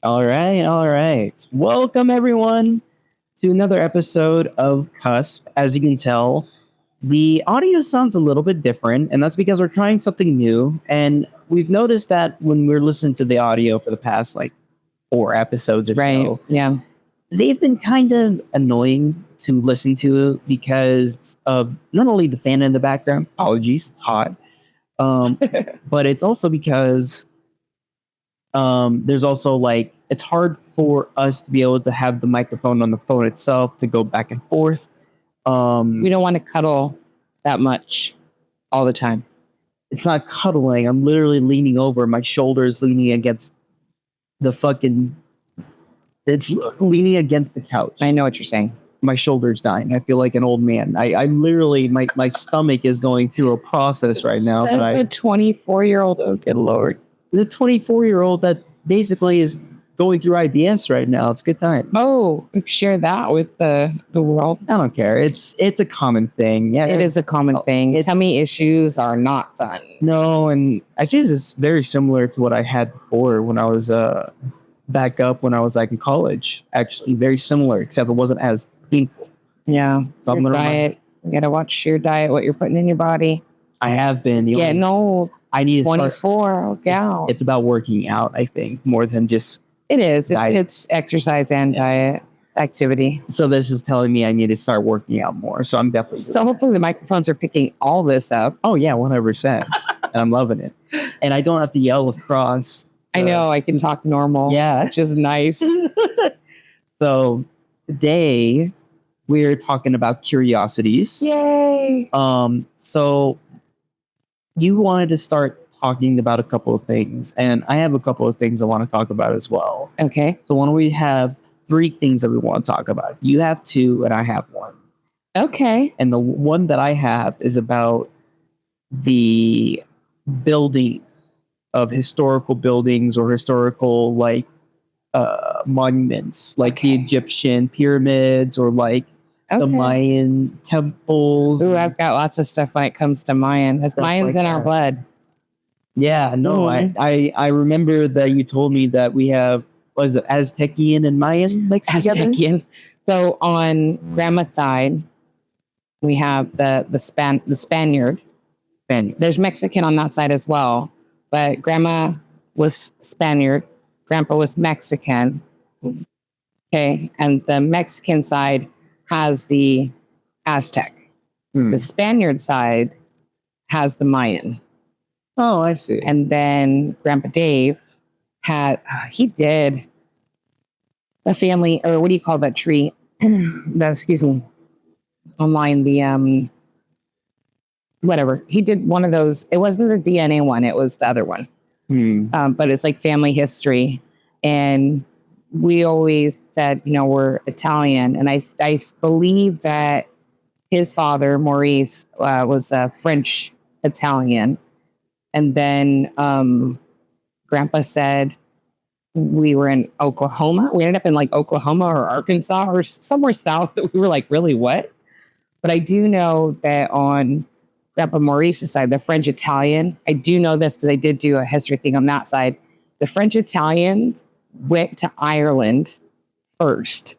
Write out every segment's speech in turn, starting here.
All right, all right. Welcome everyone to another episode of Cusp. As you can tell, the audio sounds a little bit different, and that's because we're trying something new. And we've noticed that when we're listening to the audio for the past like 4 episodes or Right. so, Yeah. they've been kind of annoying to listen to because of not only the fan in the background, apologies, it's hot, but it's also because there's also like it's hard for us to be able to have the microphone on the phone itself to go back and forth. We don't want to cuddle that much all the time. It's not cuddling. I'm literally leaning over. My shoulders leaning against the fucking. It's leaning against the couch. I know what you're saying. My shoulder's dying. I feel like an old man. I literally my stomach is going through a process right now. That's a 24-year-old. Oh, good Lord. The 24-year-old that basically is going through IBS right now. It's a good time. Oh, share that with the world. I don't care. It's a common thing. Yeah, It is a common thing. Tummy issues are not fun. No, and actually it's very similar to what I had before when I was back up when I was like in college. Actually, very similar, except it wasn't as painful. Yeah. So Your diet. You gotta watch your diet, what you're putting in your body. I have been Getting old. I need 24. Look out. It's about working out, I think, more than just It is. It's exercise and diet. It's activity. So this is telling me I need to start working out more. So I'm definitely So hopefully the microphones are picking all this up. Oh yeah, 100%. And I'm loving it. And I don't have to yell across. I know I can talk normal. Yeah. Which is nice. So today we're talking about curiosities. Yay. So you wanted to start talking about a couple of things, and I have a couple of things I want to talk about as well. Okay. So why don't we have 3 things that we want to talk about? You have 2 and I have 1. Okay. And the one that I have is about the buildings of historical buildings or historical like monuments, like the Egyptian pyramids or like the Mayan temples. Ooh, I've got lots of stuff when it comes to Mayan. It's Mayans like in our blood. Yeah, no, I remember that you told me that we have, was it Aztecian and Mayan mixed together? Aztecian. So on grandma's side, we have the Spaniard. There's Mexican on that side as well, but grandma was Spaniard, grandpa was Mexican. Okay, and the Mexican side has the Aztec. The Spaniard side has the Mayan. Oh, I see. And then Grandpa Dave he did a family, or what do you call that tree? Excuse me. Online, the whatever. He did one of those. It wasn't the DNA one, it was the other one. But it's like family history. And we always said, we're Italian. And I believe that his father, Maurice, was a French Italian. And then Grandpa said we were in Oklahoma. We ended up in like Oklahoma or Arkansas or somewhere south that we were like, really, what? But I do know that on Grandpa Maurice's side, the French Italian, I do know this because I did do a history thing on that side. The French Italians went to Ireland first.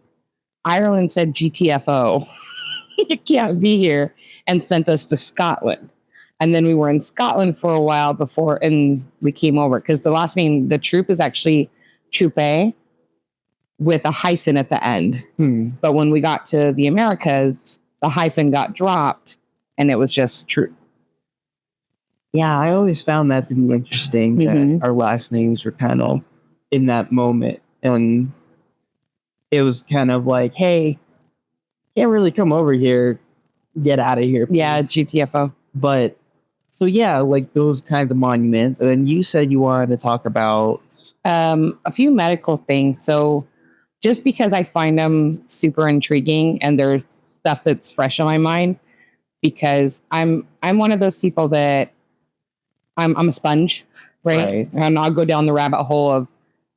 Ireland said GTFO. You can't be here, and sent us to Scotland. And then we were in Scotland for a while before, and we came over because the last name, the troop, is actually Troupe with a hyphen at the end. But when we got to the Americas, the hyphen got dropped and it was just Troop. Yeah, I always found that to be interesting. That our last names were kind of in that moment. And it was kind of like, hey, can't really come over here. Get out of here, please. Yeah, GTFO. But so yeah, like those kinds of monuments. And then you said you wanted to talk about a few medical things. So just because I find them super intriguing and there's stuff that's fresh on my mind, because I'm one of those people that I'm a sponge, right? And I'll go down the rabbit hole of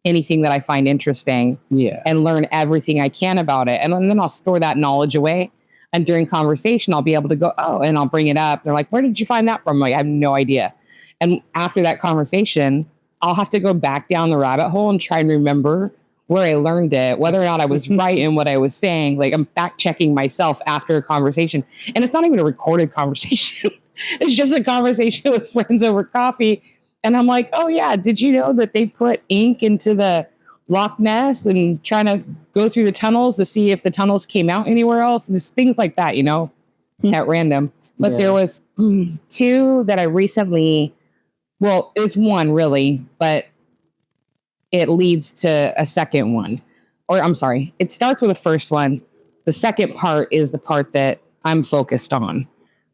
anything that I find interesting, and learn everything I can about it. And then I'll store that knowledge away. And during conversation, I'll be able to go, oh, and I'll bring it up. They're like, where did you find that from? I'm like, I have no idea. And after that conversation, I'll have to go back down the rabbit hole and try and remember where I learned it, whether or not I was right in what I was saying. Like, I'm fact checking myself after a conversation, and it's not even a recorded conversation. It's just a conversation with friends over coffee. And I'm like, oh yeah, did you know that they put ink into the Loch Ness and trying to go through the tunnels to see if the tunnels came out anywhere else? Just things like that, at random. But there was two that I recently, well, it's one really, but it leads to a second one. Or I'm sorry, it starts with the first one. The second part is the part that I'm focused on,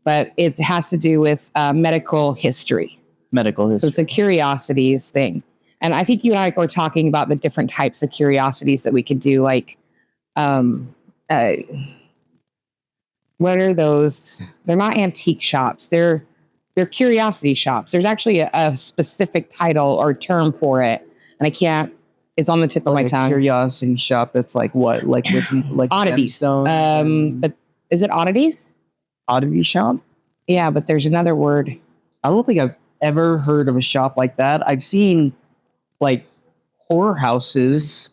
but it has to do with medical history. So it's a curiosities thing. And I think you and I were talking about the different types of curiosities that we could do. Like, what are those? They're not antique shops. They're curiosity shops. There's actually a specific title or term for it. And I can't, it's on the tip of my tongue. Curiosity shop. That's like what? Like oddities. But is it oddities? Oddity shop? Yeah, but there's another word. I don't think I've ever heard of a shop like that. I've seen like horror houses.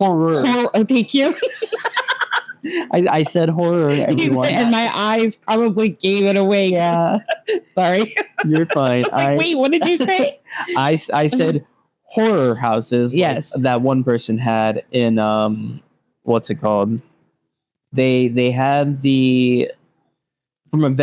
Horror. Thank you. I said horror, everyone. And my eyes probably gave it away. Yeah. Sorry. You're fine. Wait, what did you say? I said horror houses. Yes. Like that one person had in what's it called? They had the from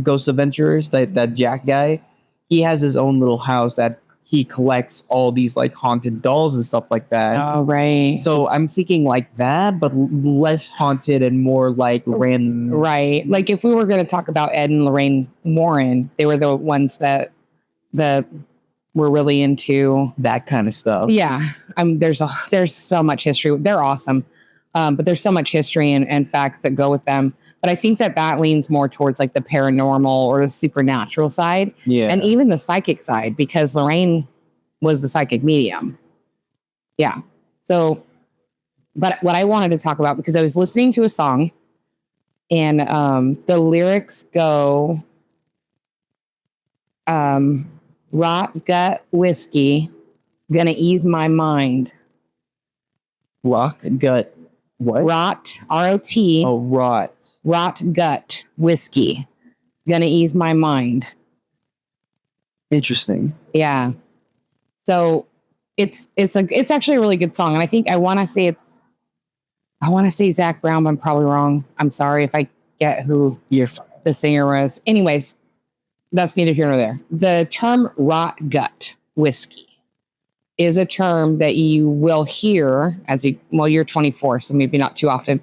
Ghost Adventurers, that Jack guy. He has his own little house that he collects all these like haunted dolls and stuff like that. Oh, right. So I'm thinking like that, but less haunted and more like random. Right. Like if we were going to talk about Ed and Lorraine Warren, they were the ones that were really into that kind of stuff. Yeah. There's so much history. They're awesome. But there's so much history and facts that go with them. But I think that leans more towards like the paranormal or the supernatural side. Yeah. And even the psychic side, because Lorraine was the psychic medium. Yeah. So, but what I wanted to talk about, because I was listening to a song and the lyrics go, rot gut whiskey, gonna ease my mind. Rock gut. What? Rot, R-O-T. Oh, rot. Rot gut whiskey. Gonna ease my mind. Interesting. Yeah. So it's actually a really good song. And I think I want to say Zach Brown, but I'm probably wrong. I'm sorry if I get who the singer was. Anyways, that's neither here nor there. The term rot gut whiskey is a term that you will hear you're 24, so maybe not too often.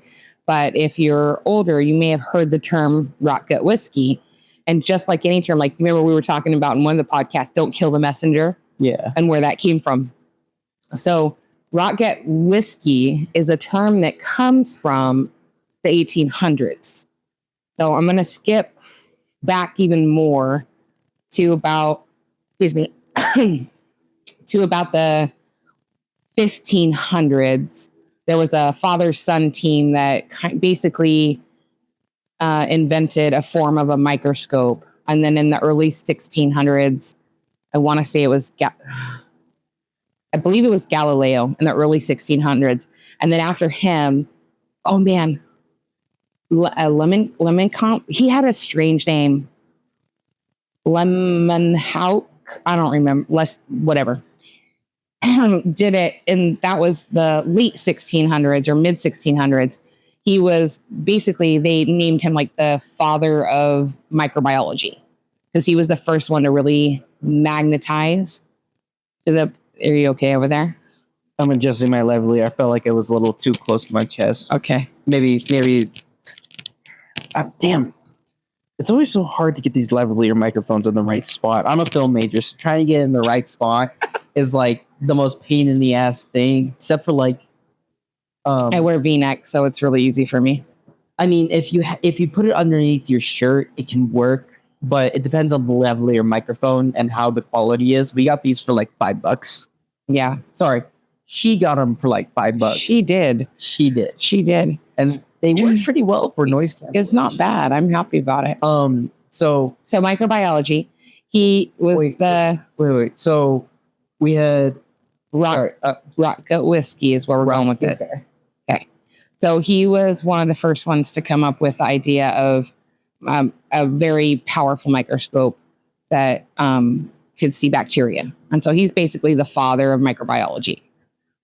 But if you're older, you may have heard the term rot gut whiskey. And just like any term, like remember we were talking about in one of the podcasts, don't kill the messenger. Yeah. And where that came from. So rot gut whiskey is a term that comes from the 1800s. So I'm going to skip back even more to about, to about the 1500s. There was a father-son team that basically invented a form of a microscope. And then in the early 1600s, I want to say it was, I believe it was Galileo in the early 1600s. And then after him, oh man, Lemonkamp, he had a strange name. Lemonhouk, I don't remember, whatever. Did it, and that was the late 1600s or mid 1600s. He was basically, they named him like the father of microbiology because he was the first one to really magnetize are you okay over there? I'm adjusting my lavalier. I felt like it was a little too close to my chest. Okay. Maybe. Damn. It's always so hard to get these lavalier microphones in the right spot. I'm a film major, so trying to get in the right spot is like the most pain in the ass thing, except for like. I wear V-neck, so it's really easy for me. I mean, if you put it underneath your shirt, it can work, but it depends on the lavalier microphone and how the quality is. We got these for like $5. Yeah. Sorry, she got them for like $5. She did. And they work pretty well for noise cancellation. It's not bad. I'm happy about it. So microbiology. He was wait. So We had Rock Gut Whiskey is where we're going with this. Okay. So he was one of the first ones to come up with the idea of a very powerful microscope that could see bacteria. And so he's basically the father of microbiology.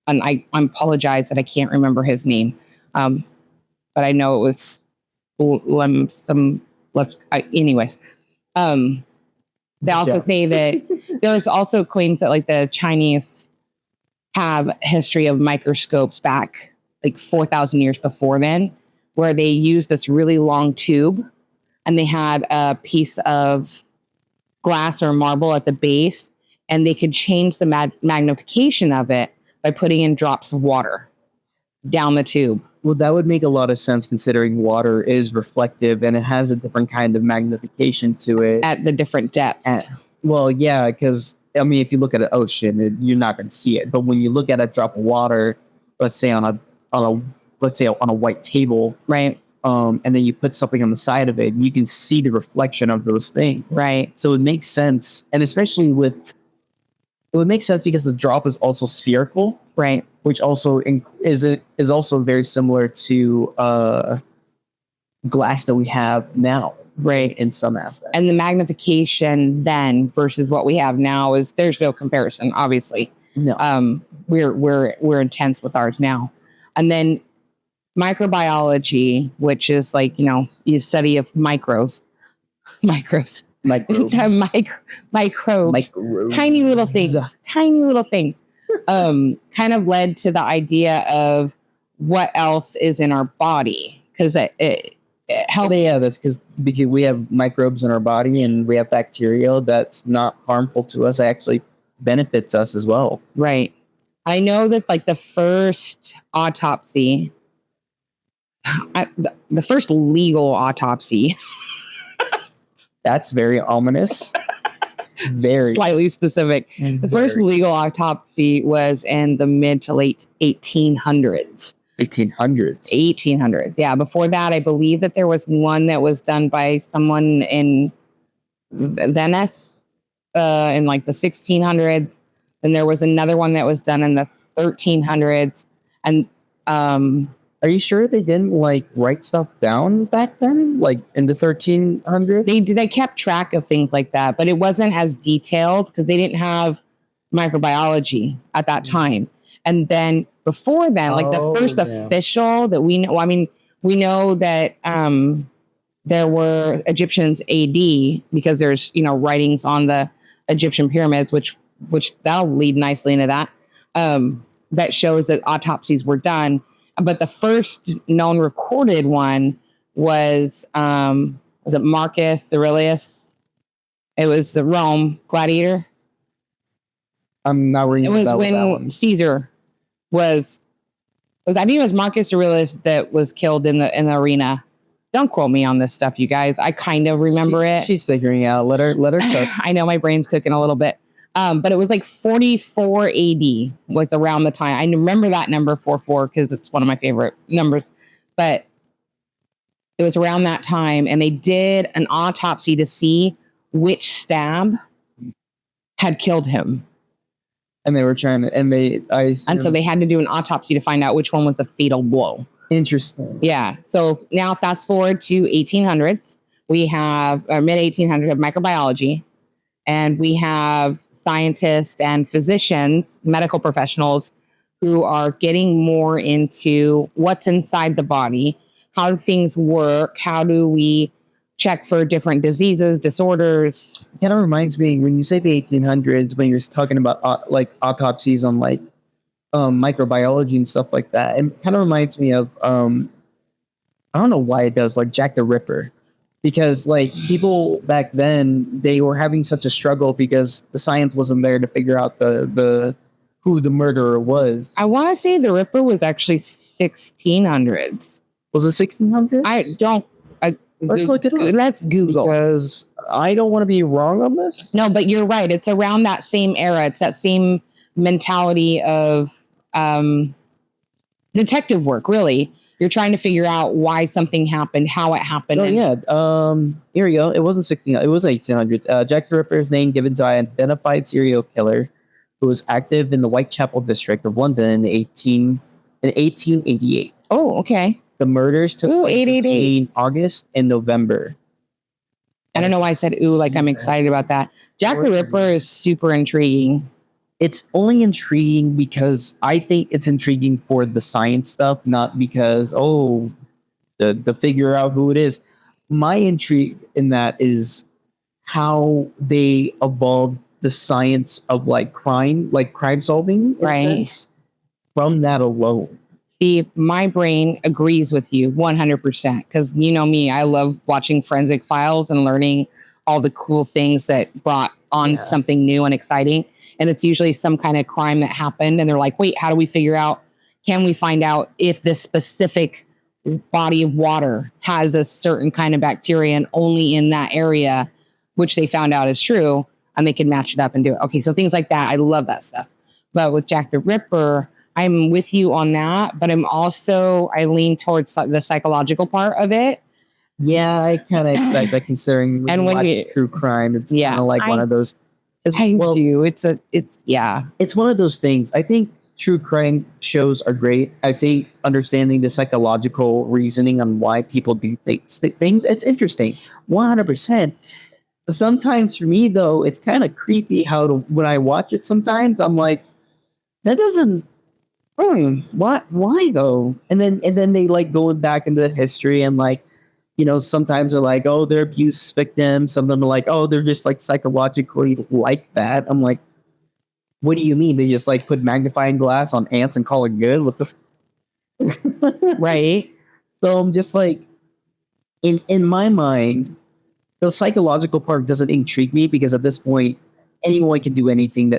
And I apologize that I can't remember his name. But I know it was anyways. They also say that there's also claims that like the Chinese have a history of microscopes back like 4,000 years before then, where they used this really long tube and they had a piece of glass or marble at the base, and they could change the magnification of it by putting in drops of water down the tube. Well, that would make a lot of sense considering water is reflective and it has a different kind of magnification to it. At the different depths. Well, yeah, because, I mean, if you look at an ocean, you're not going to see it. But when you look at a drop of water, let's say on a white table, right, and then you put something on the side of it, you can see the reflection of those things. Right. So it makes sense. And especially it would make sense because the drop is also spherical. Right. Which also is also very similar to glass that we have now. Right. In some aspects. And the magnification then versus what we have now there's no comparison, obviously. No. We're intense with ours now. And then microbiology, which is like, you study of microbes, tiny little things, kind of led to the idea of what else is in our body, because it helped. Yeah, that's because we have microbes in our body and we have bacteria that's not harmful to us. It actually benefits us as well. Right. I know that like the first autopsy, the first legal autopsy. That's very ominous. Very slightly specific. The first legal autopsy was in the mid to late 1800s. 1800s. Yeah. Before that, I believe that there was one that was done by someone in Venice in like the 1600s. Then there was another one that was done in the 1300s. And are you sure they didn't like write stuff down back then, like in the 1300s? They kept track of things like that, but it wasn't as detailed because they didn't have microbiology at that time. And then before then, like the first official that we know, we know that there were Egyptians AD because there's writings on the Egyptian pyramids, which that'll lead nicely into that. That shows that autopsies were done. But the first known recorded one was it Marcus Aurelius? It was the Rome gladiator. I'm not ringing a bell with that one. Caesar was I think it was Marcus Aurelius that was killed in the arena. Don't quote me on this stuff, you guys. I kind of remember it. She's figuring out. Let her cook. I know my brain's cooking a little bit. But it was like 44 AD was around the time. I remember that number 44 because it's one of my favorite numbers. But it was around that time, and they did an autopsy to see which stab had killed him. And they were trying to, and so they had to do an autopsy to find out which one was the fatal blow. Interesting. Yeah. So now fast forward to 1800s. We have mid 1800s of microbiology. And we have scientists and physicians, medical professionals, who are getting more into what's inside the body, how do things work, how do we check for different diseases, disorders. It kind of reminds me, when you say the 1800s, when you're talking about like autopsies on like microbiology and stuff like that, it kind of reminds me of, I don't know why it does, like Jack the Ripper. Because like people back then, they were having such a struggle because the science wasn't there to figure out who the murderer was. I want to say the Ripper was actually 1600s. Was it 1600s? Let's look it up. Let's Google. Because I don't want to be wrong on this. No, but you're right. It's around that same era. It's that same mentality of detective work, really. You're trying to figure out why something happened, how it happened. Oh, yeah. Here we go. It wasn't 1600. It was 1800s. Jack the Ripper's name given to an identified serial killer It was active in the Whitechapel district of London in 1888. Oh, okay. The murders took Ooh, place 888. between August and November. I don't know why I said ooh, like I'm excited about that. Jack the Ripper is super intriguing. It's only intriguing because I think it's intriguing for the science stuff, not because the figure out who it is. My intrigue in that is how they evolved the science of like crime solving, in a Right. sense, from that alone. See, my brain agrees with you 100% because you know me, I love watching forensic files and learning all the cool things that brought on something new and exciting. And it's usually some kind of crime that happened. And they're like, wait, how do we figure out? Can we find out if this specific body of water has a certain kind of bacteria and only in that area, which they found out is true, and they can match it up and do it. Okay, so things like that. I love that stuff. But with Jack the Ripper, I'm with you on that, but I lean towards the psychological part of it. Yeah, I kind of expect that considering when And you when watch you- true crime, it's kind of like one of those. I do. It's one of those things. I think true crime shows are great. I think understanding the psychological reasoning on why people do things, it's interesting. 100%. Sometimes for me though, it's kind of creepy when I watch it. Sometimes I'm like, that doesn't. What? Why though? And then they like going back into the history and like, sometimes they're like, oh, they're abuse victims. Some of them are like, oh, they're just like psychologically like that. I'm like, what do you mean? They just like put magnifying glass on ants and call it good? What the right? So I'm just like, in my mind, the psychological part doesn't intrigue me because at this point, anyone can do anything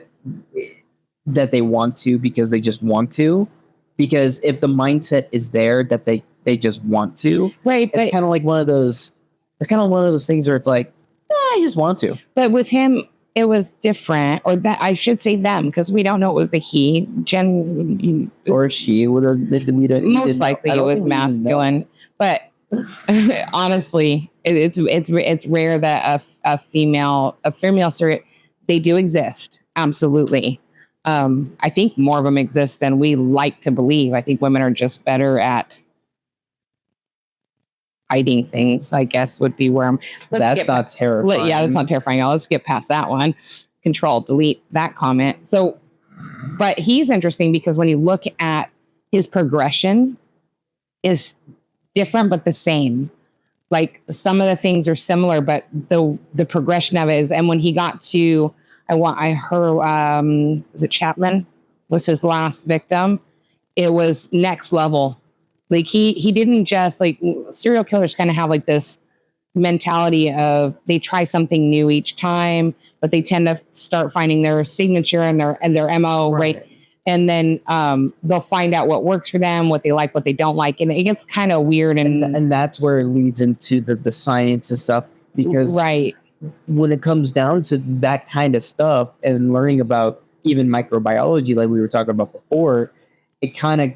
that they want to because they just want to. Because if the mindset is there that they just want to, right? It's kind of like one of those. It's kind of one of those things where it's like, I just want to. But with him, it was different, or that I should say them, because we don't know it was a he, or she. Most likely it was masculine. But honestly, it's rare that a female surrogate, they do exist, absolutely. I think more of them exist than we like to believe. I think women are just better at hiding things, I guess, would be where that's not terrifying. Yeah, that's not terrifying. Now let's get past that one. Control, delete that comment. So, but he's interesting because when you look at his progression is different but the same. Like some of the things are similar, but the progression of it is, and when he got to, I heard, was it Chapman was his last victim? It was next level. Like he didn't just like serial killers kind of have like this mentality of they try something new each time, but they tend to start finding their signature and their MO, right? And then they'll find out what works for them, what they like, what they don't like, and it gets kind of weird. And that's where it leads into the science and stuff, because when it comes down to that kind of stuff and learning about even microbiology, like we were talking about before, it kind of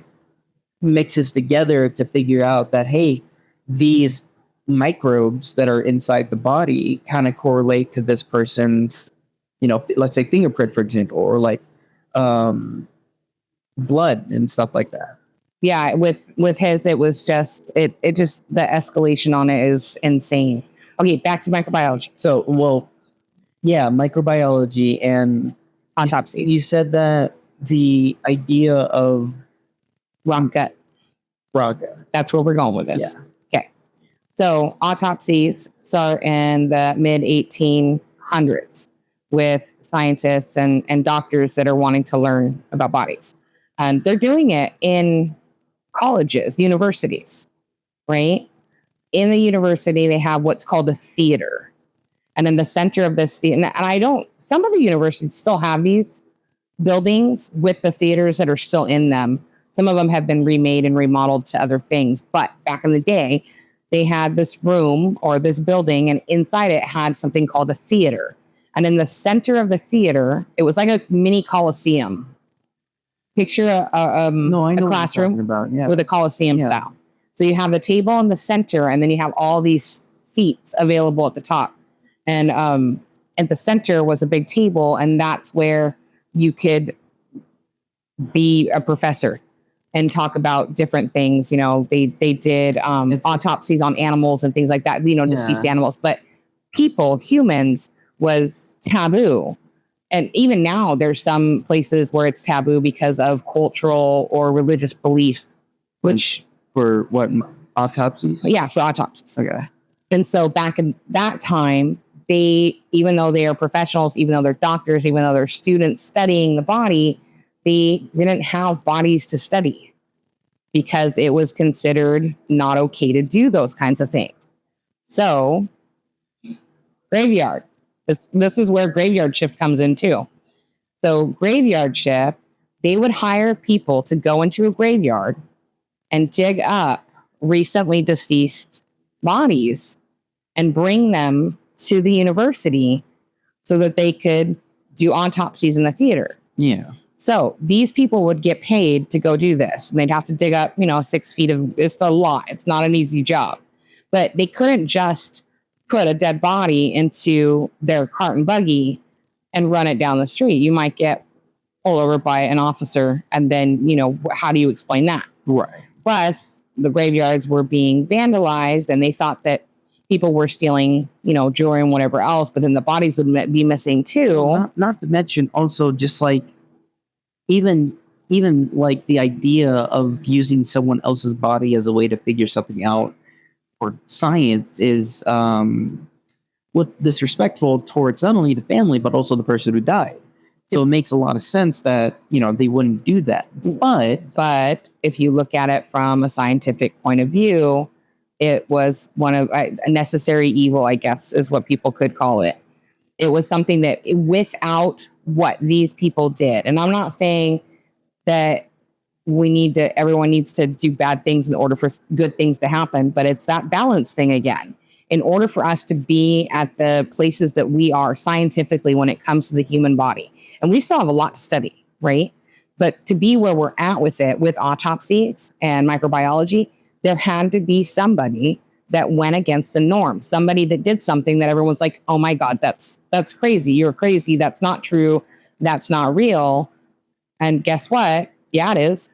mixes together to figure out that, hey, these microbes that are inside the body kind of correlate to this person's, let's say fingerprint, for example, or like blood and stuff like that. Yeah, with his, it was just it just the escalation on it is insane. Okay, back to microbiology. So, microbiology and autopsies. You said that the idea of raw gut. That's where we're going with this. Yeah. Okay. So autopsies start in the mid 1800s with scientists and doctors that are wanting to learn about bodies. And they're doing it in colleges, universities, right? In the university, they have what's called a theater. And in the center of this theater, and some of the universities still have these buildings with the theaters that are still in them. Some of them have been remade and remodeled to other things. But back in the day, they had this room or this building, and inside it had something called a theater. And in the center of the theater, it was like a mini coliseum. Picture a classroom with a coliseum style. So you have the table in the center, and then you have all these seats available at the top. And at the center was a big table, and that's where you could be a professor and talk about different things. You know, they did autopsies on animals and things like that, you know, deceased animals. But people, humans, was taboo. And even now, there's some places where it's taboo because of cultural or religious beliefs. Which for what, autopsies? Yeah, for autopsies. Okay. And so back in that time, they, even though they are professionals, even though they're doctors, even though they're students studying the body, they didn't have bodies to study because it was considered not okay to do those kinds of things. So, graveyard. This is where graveyard shift comes in too. So, graveyard shift, they would hire people to go into a graveyard and dig up recently deceased bodies and bring them to the university so that they could do autopsies in the theater. Yeah. So these people would get paid to go do this. And they'd have to dig up, 6 feet of, it's a lot. It's not an easy job. But they couldn't just put a dead body into their cart and buggy and run it down the street. You might get pulled over by an officer. And then, how do you explain that? Right. Plus, the graveyards were being vandalized and they thought that people were stealing, jewelry and whatever else, but then the bodies would be missing too. Well, not to mention also just like even like the idea of using someone else's body as a way to figure something out for science is disrespectful towards not only the family but also the person who died. So it makes a lot of sense that they wouldn't do that. But if you look at it from a scientific point of view, it was one of a necessary evil, I guess, is what people could call it. It was something that without what these people did, and I'm not saying that everyone needs to do bad things in order for good things to happen, but it's that balance thing again. In order for us to be at the places that we are scientifically when it comes to the human body, and we still have a lot to study, right? But to be where we're at with it, with autopsies and microbiology, there had to be somebody that went against the norm, somebody that did something that everyone's like, oh my God, that's crazy. You're crazy. That's not true. That's not real. And guess what? Yeah, it is.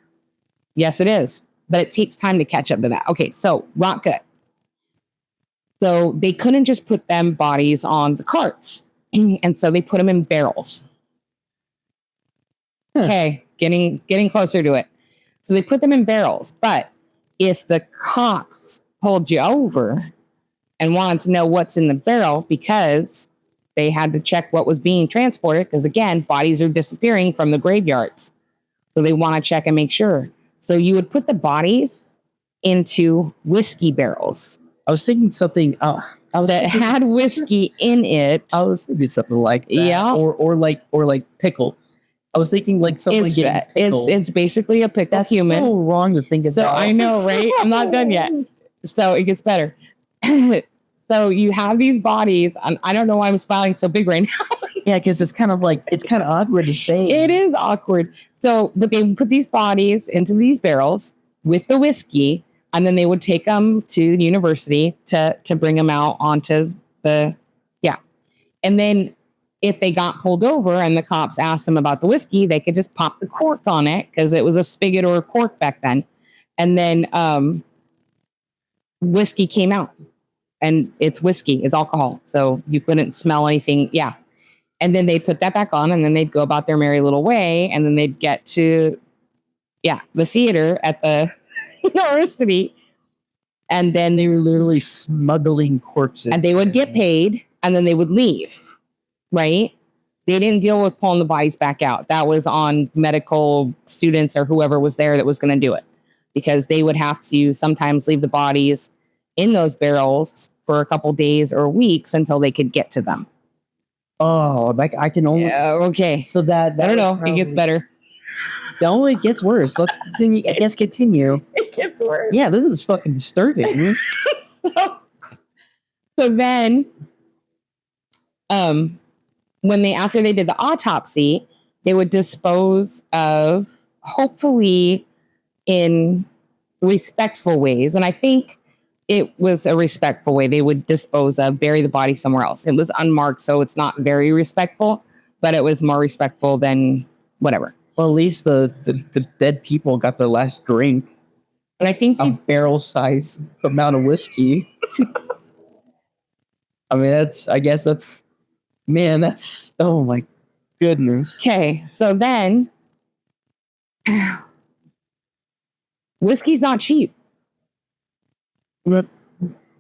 Yes, it is. But it takes time to catch up to that. Okay, so rot gut. So they couldn't just put them bodies on the carts. And so they put them in barrels. Okay, getting closer to it. So they put them in barrels. But if the cops pulled you over and wanted to know what's in the barrel, because they had to check what was being transported, because again, bodies are disappearing from the graveyards. So they want to check and make sure. So you would put the bodies into whiskey barrels. I was thinking something had whiskey in it. I was thinking something like that. Yeah. Or like pickle. I was thinking like something It's, getting pickle. It's basically a pickle. That's human. so wrong to think about. So I know, right? I'm not done yet. So it gets better. So you have these bodies. I don't know why I'm smiling so big right now. Yeah, because it's kind of awkward to say. It is awkward. So, but they put these bodies into these barrels with the whiskey, and then they would take them to the university to bring them out onto the, And then if they got pulled over and the cops asked them about the whiskey, they could just pop the cork on it because it was a spigot or a cork back then. And then whiskey came out. And it's whiskey, it's alcohol. So you couldn't smell anything. Yeah. And then they'd put that back on and then they'd go about their merry little way. And then they'd get to, the theater at the university. And then they were literally smuggling corpses. And they would get paid and then they would leave, right? They didn't deal with pulling the bodies back out. That was on medical students or whoever was there that was going to do it. Because they would have to sometimes leave the bodies in those barrels for a couple days or weeks until they could get to them. Oh, like I can only. Yeah, okay. So that I don't know. It gets better. No, it gets worse. Let's continue. I guess continue. It gets worse. Yeah, this is fucking disturbing. So then, after they did the autopsy, they would dispose of, hopefully in respectful ways. And I think it was a respectful way. They would bury the body somewhere else. It was unmarked, so it's not very respectful, but it was more respectful than whatever. Well, at least the dead people got their last drink. And I think A barrel size amount of whiskey. I mean, that's, oh my goodness. okay, so then whiskey's not cheap.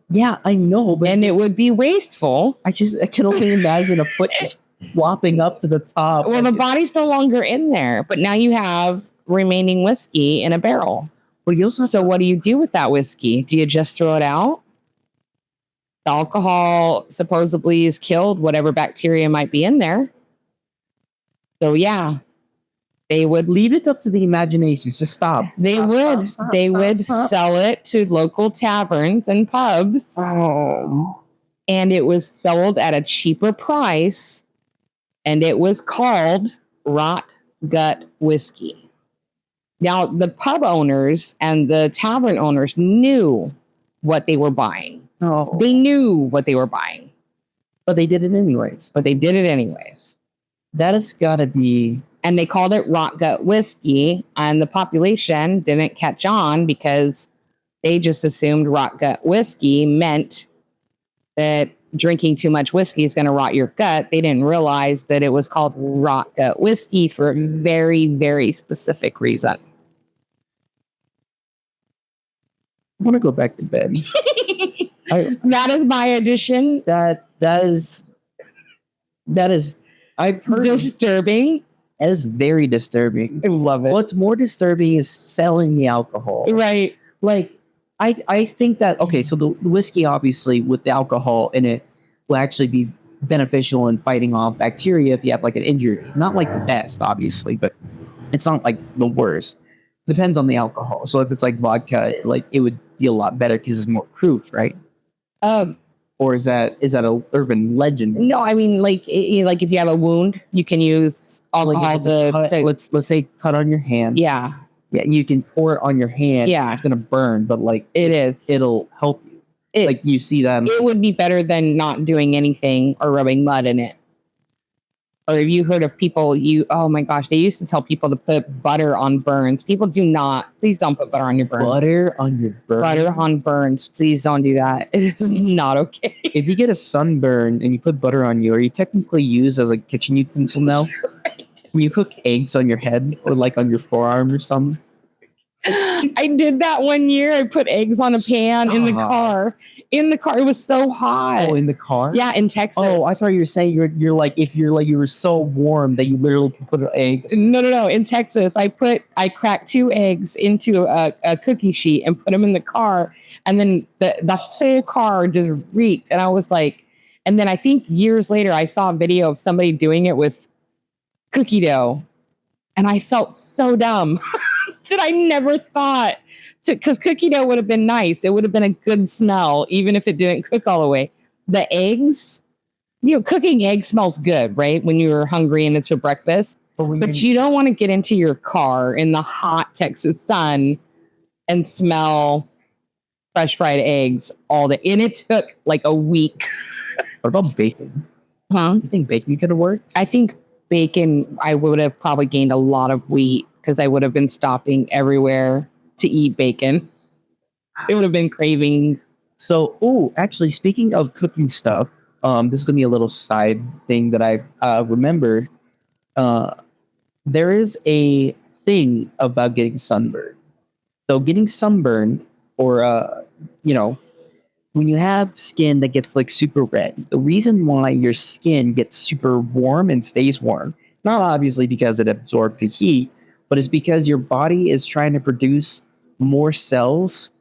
Yeah, I know, but And it would be wasteful. I can only imagine a foot just flopping up to the top. Well, the body's no longer in there, but now you have remaining whiskey in a barrel. But you also So what do you do with that whiskey? Do you just throw it out? The alcohol supposedly is killed whatever bacteria might be in there. So yeah, they would leave it up to the imagination. Just stop. They would sell it to local taverns and pubs. Oh. And it was sold at a cheaper price. And it was called rot gut whiskey. Now, the pub owners and the tavern owners knew what they were buying. Oh. They knew what they were buying. But they did it anyways. That has got to be... And they called it rot gut whiskey. And the population didn't catch on because they just assumed rot gut whiskey meant that drinking too much whiskey is going to rot your gut. They didn't realize that it was called rot gut whiskey for a very, very specific reason. I want to go back to bed. That is my addition. That is I've heard disturbing. That is very disturbing. I love it. What's more disturbing is selling the alcohol. Right. Like, I think that, okay, so the whiskey, obviously, with the alcohol in it, will actually be beneficial in fighting off bacteria if you have, like, an injury. Not, like, the best, obviously, but it's not, like, the worst. Depends on the alcohol. So if it's, like, vodka, like, it would be a lot better because it's more proof, right? Or is that a urban legend? No, I mean, like if you have a wound, you can use alcohol to let's say cut on your hand. Yeah, you can pour it on your hand. Yeah, it's gonna burn, but like it'll help you. Like you see that. It would be better than not doing anything or rubbing mud in it. Or have you heard of people, oh my gosh, they used to tell people to put butter on burns. People do not. Please don't put butter on your burns. Butter on your burns? Butter on burns. Please don't do that. It is not okay. If you get a sunburn and you put butter on you, are you technically used as a kitchen utensil now? When you cook eggs on your head or like on your forearm or something? I did that one year. I put eggs on a pan in the car. It was so hot. Oh, in the car? Yeah, in Texas. Oh, I thought you were saying you're like if you were so warm that you literally put an egg. No. In Texas, I cracked 2 eggs into a cookie sheet and put them in the car, and then the whole car just reeked. And I was like, and then I think years later, I saw a video of somebody doing it with cookie dough, and I felt so dumb. That I never thought because cookie dough would have been nice. It would have been a good smell, even if it didn't cook all the way. The eggs, cooking eggs smells good, right? When you're hungry and it's for breakfast. But you don't want to get into your car in the hot Texas sun and smell fresh fried eggs all day. And it took like a week. What about bacon? Huh? You think bacon could have worked? I think bacon, I would have probably gained a lot of weight. Because I would have been stopping everywhere to eat bacon. It would have been cravings. So, actually, speaking of cooking stuff, this is going to be a little side thing that I remember. There is a thing about getting sunburned. So getting sunburned or, when you have skin that gets like super red, the reason why your skin gets super warm and stays warm, not obviously because it absorbed the heat, but it's because your body is trying to produce more cells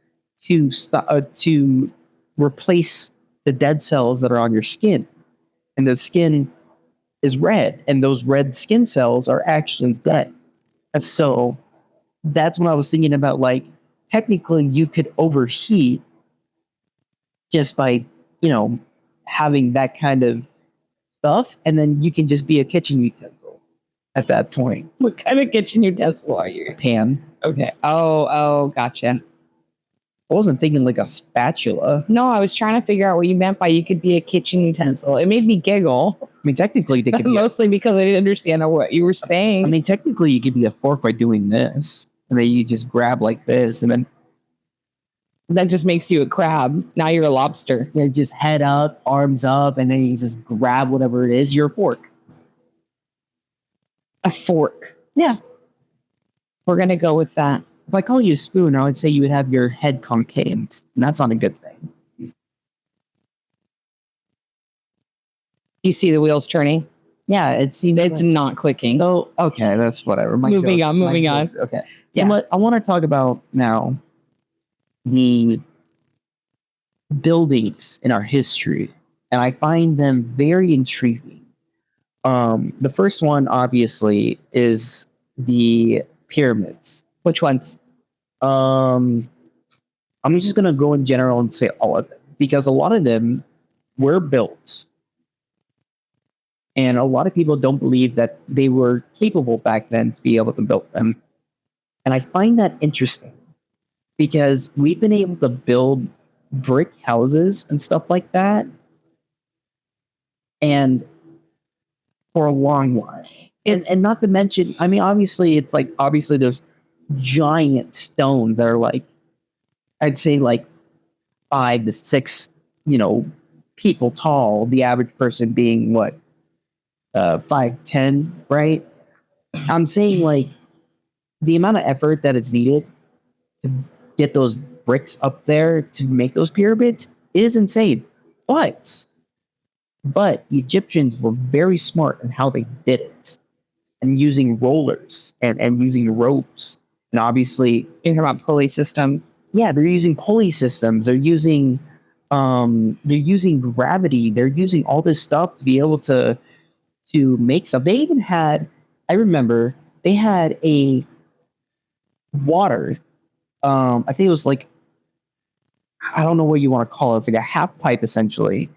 to replace the dead cells that are on your skin. And the skin is red, and those red skin cells are actually dead. And so that's when I was thinking about, like, technically you could overheat just by, having that kind of stuff, and then you can just be a kitchen utensil. At that point. What kind of kitchen utensil are you? Pan. Okay. Oh, gotcha. I wasn't thinking like a spatula. No, I was trying to figure out what you meant by you could be a kitchen utensil. It made me giggle. I mean, technically, they could be. Mostly because I didn't understand what you were saying. I mean, technically, you could be a fork by doing this, and then you just grab like this, and then that just makes you a crab. Now you're a lobster. you just head up, arms up, and then you just grab whatever it is. You're a fork. A fork. Yeah. We're gonna go with that. If I call you a spoon, I would say you would have your head concave, and that's not a good thing. You see the wheels turning? Yeah, it seems it's not clicking. So okay, that's whatever. Moving on. Okay. So what I want to talk about now, the buildings in our history, and I find them very intriguing. The first one, obviously, is the pyramids. Which ones? I'm just gonna go in general and say all of them because a lot of them were built, and a lot of people don't believe that they were capable back then to be able to build them. And I find that interesting because we've been able to build brick houses and stuff like that, and for a long while. And not to mention, I mean, obviously there's giant stones that are like, I'd say like 5 to 6, people tall. The average person being what, 5'10", right? I'm saying like the amount of effort that it's needed to get those bricks up there to make those pyramids is insane. But Egyptians were very smart in how they did it, and using rollers and using ropes, and obviously you're talking about pulley systems. Yeah, they're using pulley systems. They're using gravity. They're using all this stuff to be able to make stuff. They even had, I remember, they had a water. I think it was like, I don't know what you want to call it. It's like a half pipe essentially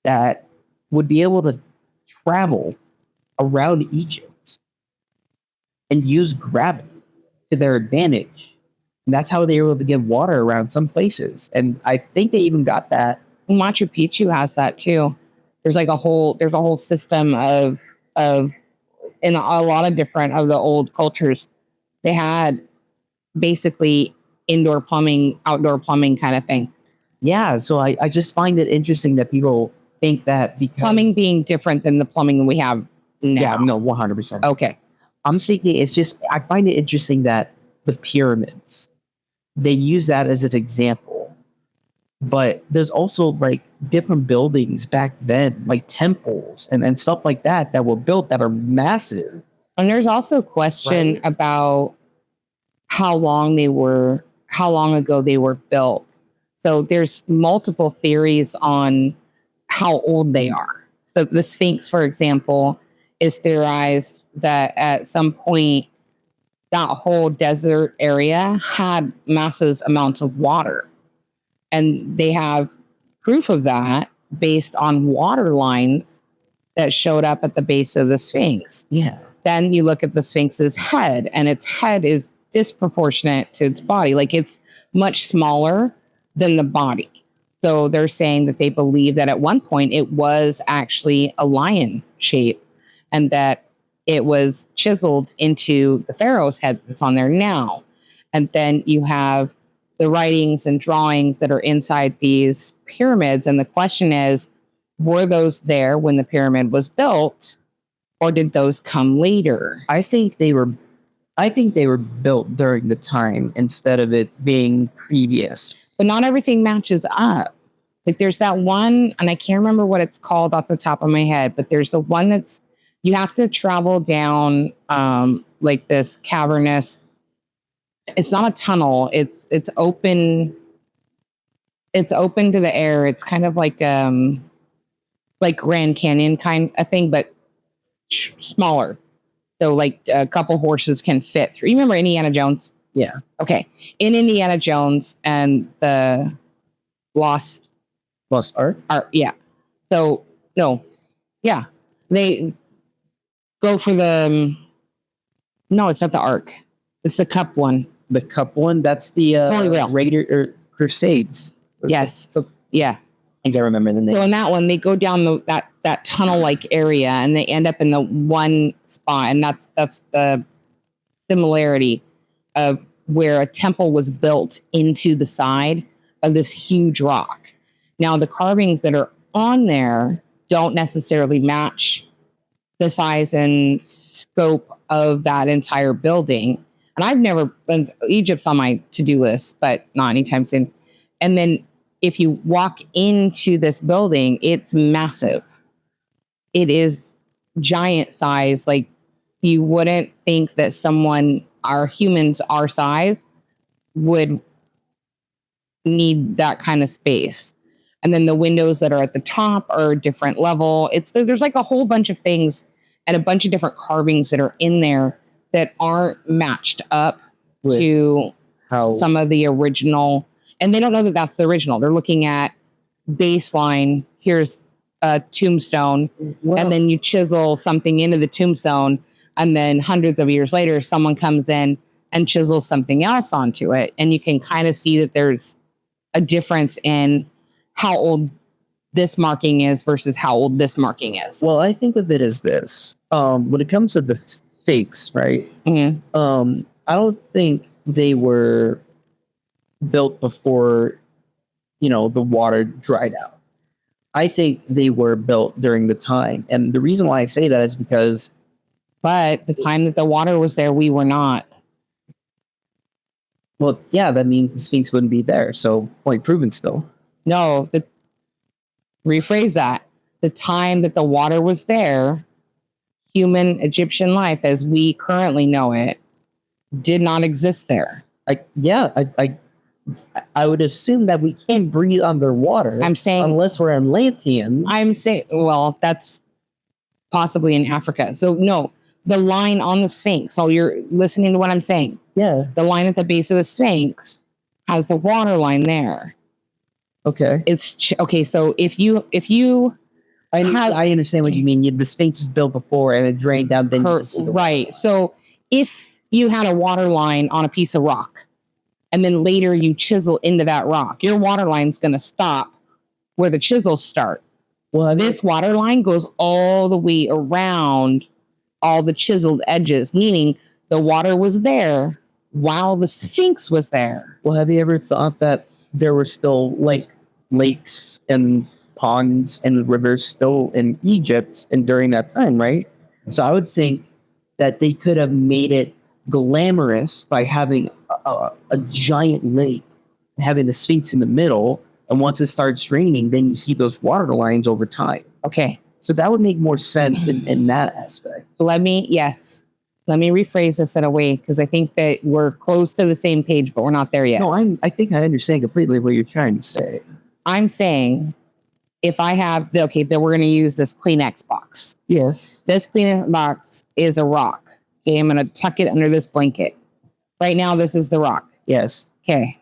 that would be able to travel around Egypt and use gravity to their advantage. And that's how they were able to get water around some places. And I think they even got that. Machu Picchu has that too. There's like a whole system of in a lot of different of the old cultures. They had basically indoor plumbing, outdoor plumbing kind of thing. Yeah. So I just find it interesting that people think that because plumbing being different than the plumbing we have now. Yeah, no, 100%. Okay. I'm thinking it's just, I find it interesting that the pyramids, they use that as an example. But there's also like different buildings back then, like temples and stuff like that were built that are massive. And there's also a question about how long ago they were built. So there's multiple theories on how old they are. So the Sphinx, for example, is theorized that at some point that whole desert area had massive amounts of water. And they have proof of that based on water lines that showed up at the base of the Sphinx. Yeah. Then you look at the Sphinx's head, and its head is disproportionate to its body. Like it's much smaller than the body. So they're saying that they believe that at one point it was actually a lion shape and that it was chiseled into the pharaoh's head that's on there now. And then you have the writings and drawings that are inside these pyramids. And the question is, were those there when the pyramid was built, or did those come later? I think they were built during the time instead of it being previous. But not everything matches up. Like there's that one, and I can't remember what it's called off the top of my head, but there's the one that's, you have to travel down like this cavernous, it's not a tunnel, it's open, it's open to the air. It's kind of like Grand Canyon kind of thing, but smaller. So like a couple horses can fit through. You remember Indiana Jones? Yeah. Okay. In Indiana Jones and the Lost Ark? Yeah. So, no. Yeah. They go for the... No, it's not the Ark. It's the cup one. The cup one? That's the Holy Grail. Raider, or Crusades. Yes. So Yeah. I think I remember the name. So in that one, they go down that tunnel-like area, and they end up in the one spot, and that's the similarity of where a temple was built into the side of this huge rock. Now, the carvings that are on there don't necessarily match the size and scope of that entire building. And I've never been, Egypt's on my to-do list, but not anytime soon. And then if you walk into this building, it's massive. It is giant size. Like, you wouldn't think that humans our size would need that kind of space. And then the windows that are at the top are a different level. There's like a whole bunch of things and a bunch of different carvings that are in there that aren't matched up to some of the original. And they don't know that that's the original. They're looking at baseline. Here's a tombstone. Well, and then you chisel something into the tombstone. And then hundreds of years later, someone comes in and chisels something else onto it. And you can kind of see that there's a difference in how old this marking is versus how old this marking is. Well, I think of it as this. When it comes to the Sphinx, right? Mm-hmm. I don't think they were built before, the water dried out. I think they were built during the time. And the reason why I say that is because... But the time that the water was there, we were not. Well, yeah, that means the Sphinx wouldn't be there. So, point proven still. No, rephrase that. The time that the water was there, human Egyptian life as we currently know it did not exist there. I would assume that we can't breathe underwater. I'm saying, unless we're Atlanteans. I'm saying, well, that's possibly in Africa. So no, the line on the Sphinx. So you're listening to what I'm saying. Yeah. The line at the base of the Sphinx has the water line there. Okay. Okay. So if you I understand what you mean. The Sphinx was built before and it drained down. Then right. So if you had a water line on a piece of rock, and then later you chisel into that rock, your water line's going to stop where the chisels start. Well, this water line goes all the way around all the chiseled edges, meaning the water was there while the Sphinx was there. Well, have you ever thought that there were still lakes and ponds and rivers still in Egypt and during that time, right? So I would think that they could have made it glamorous by having a giant lake, having the Sphinx in the middle, and once it starts draining, then you see those water lines over time. Okay. So that would make more sense in that aspect. Let me rephrase this in a way, because I think that we're close to the same page, but we're not there yet. No, I think I understand completely what you're trying to say. I'm saying if I have, then we're going to use this Kleenex box. Yes. This Kleenex box is a rock. Okay, I'm going to tuck it under this blanket. Right now, this is the rock. Yes. Okay.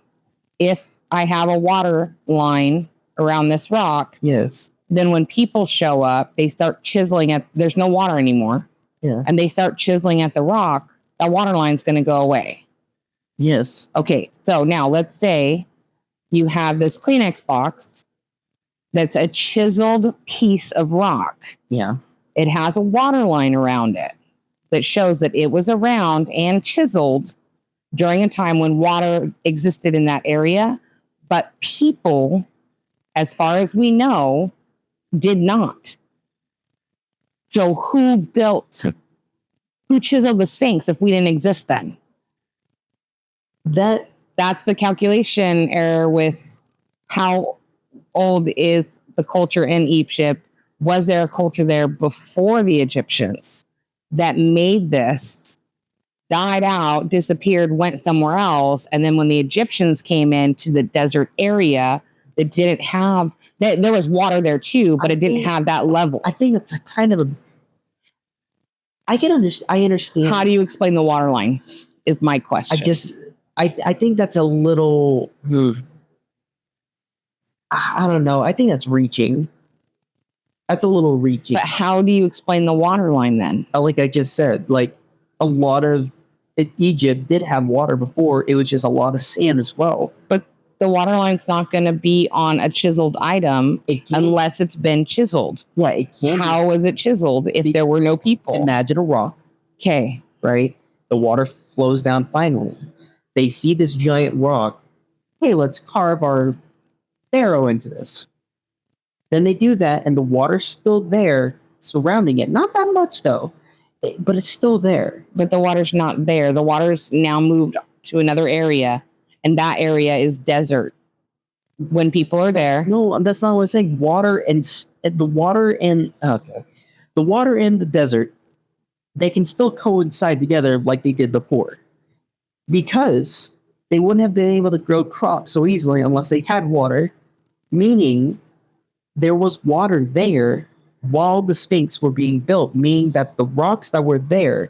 If I have a water line around this rock, yes, then when people show up, they start chiseling there's no water anymore. Yeah. And they start chiseling at the rock, that water line's going to go away. Yes. Okay, so now let's say you have this Kleenex box that's a chiseled piece of rock. Yeah. It has a water line around it that shows that it was around and chiseled during a time when water existed in that area, but people, as far as we know, did not. So who chiseled the Sphinx if we didn't exist then? That's the calculation error with how old is the culture in Egypt. Was there a culture there before the Egyptians that made this, died out, disappeared, went somewhere else? And then when the Egyptians came into the desert area, that didn't have, there was water there too, but it didn't have that level. I think it's a kind of I understand. How do you explain the water line is my question. I think that's a little, I don't know. I think that's reaching. That's a little reaching. But how do you explain the water line then? Like I just said, a lot of Egypt did have water before. It was just a lot of sand as well. But the water line's not going to be on a chiseled item unless it's been chiseled. Yeah, it can't. How was it chiseled if there were no people? Imagine a rock. Okay. Right? The water flows down finally. They see this giant rock. Hey, let's carve our arrow into this. Then they do that, and the water's still there surrounding it. Not that much, though, but it's still there. But the water's not there. The water's now moved to another area, and that area is desert. When people are there. No, that's not what I'm saying. The water and the desert, they can still coincide together like they did before, because they wouldn't have been able to grow crops so easily unless they had water. Meaning, there was water there while the Sphinx were being built. Meaning that the rocks that were there,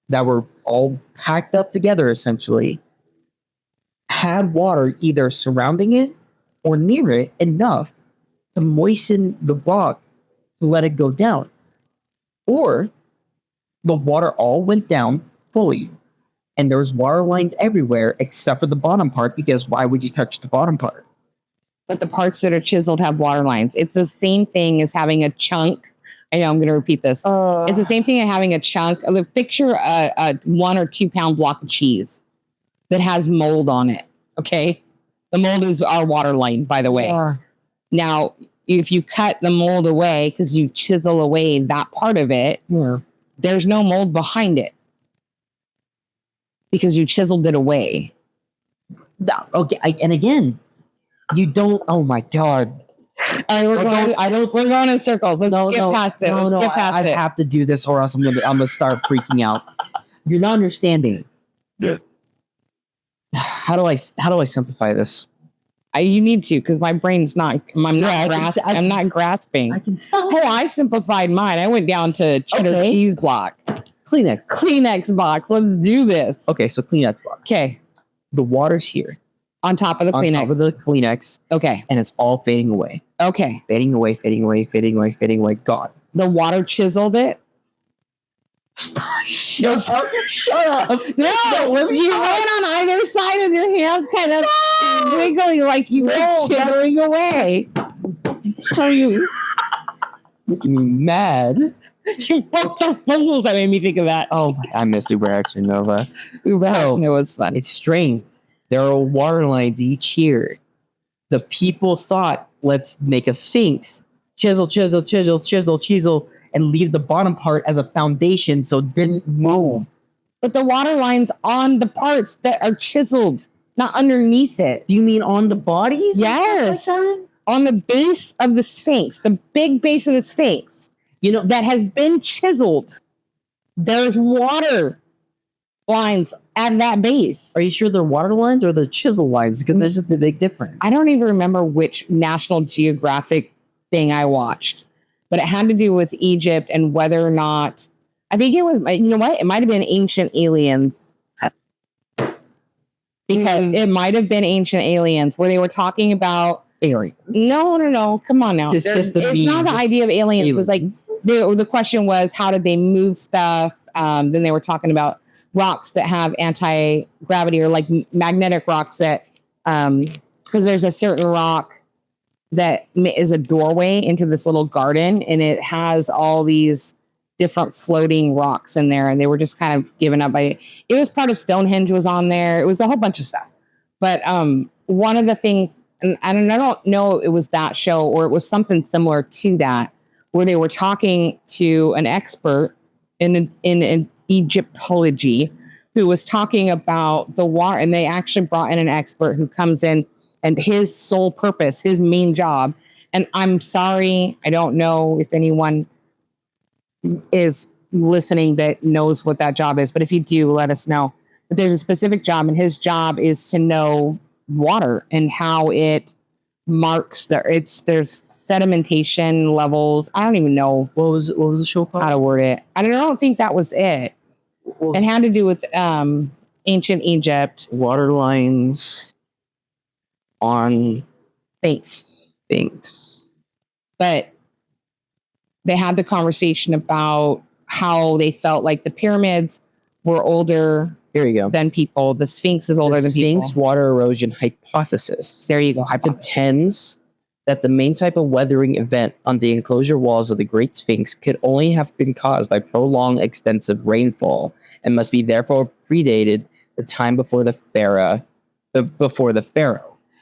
that were all packed up together essentially, had water either surrounding it or near it enough to moisten the rock to let it go down. Or the water all went down fully, and there was water lines everywhere except for the bottom part, because why would you touch the bottom part? But the parts that are chiseled have water lines. It's the same thing as having a chunk. I know I'm going to repeat this. It's the same thing as having a chunk. Picture a 1 or 2 pound block of cheese that has mold on it. Okay. The mold is our water line, by the way. Now, if you cut the mold away because you chisel away that part of it, there's no mold behind it because you chiseled it away. Okay, and again, you don't. Oh my god! All right, we're going in circles. Let's get past it. I have to do this, or else I'm gonna start freaking out. You're not understanding. Yeah. How do I simplify this? You need to, because my brain's not. I'm not grasping. I can tell. Hey, I simplified mine. I went down to cheddar cheese block. Kleenex box. Let's do this. Okay, so Kleenex box. Okay. The water's here. On top of the Kleenex. On top of the Kleenex. Okay. And it's all fading away. Okay. Fading away. Gone. The water chiseled it. Shut up. No, you went on either side of your hands, kind of wiggling like you were chiseling away. So you making me mad. What the fuck was that? Made me think of that. Oh, I miss Uber X or Nova. Uber X Nova was fun. It's strange. There are water lines each year. The people thought, let's make a Sphinx. Chisel, and leave the bottom part as a foundation so it didn't move. But the water line's on the parts that are chiseled, not underneath it. Do you mean on the bodies? Yes. On the base of the Sphinx, the big base of the Sphinx, that has been chiseled. There's water lines at that base. Are you sure they're water lines or the chisel lines? Because there's a big difference. I don't even remember which National Geographic thing I watched, but it had to do with Egypt and whether or not, I think it was, it might have been Ancient Aliens. Because it might have been Ancient Aliens where they were talking about aliens. No. Come on now. It's not the idea of aliens. It was like, the question was, how did they move stuff? Then they were talking about rocks that have anti-gravity, or like magnetic rocks that, because there's a certain rock that is a doorway into this little garden, and it has all these different floating rocks in there, and they were just kind of given up by it. It was part of Stonehenge was on there. It was a whole bunch of stuff. But one of the things, and I don't know if it was that show or it was something similar to that, where they were talking to an expert in Egyptology who was talking about the water, and they actually brought in an expert who comes in, and his sole purpose, his main job, and I'm sorry, I don't know if anyone is listening that knows what that job is, but if you do, let us know. But there's a specific job, and his job is to know water and how it marks there's sedimentation levels. I don't even know what was the show called? How to word it. I don't think that was it. Well, it had to do with ancient Egypt. Water lines on things. But they had the conversation about how they felt like the pyramids were older Here you go. than people. The Sphinx is older The than people. Sphinx water erosion hypothesis There you go. Hypothesis. contends that the main type of weathering event on the enclosure walls of the Great Sphinx could only have been caused by prolonged extensive rainfall and must be therefore predated the time before the pharaoh.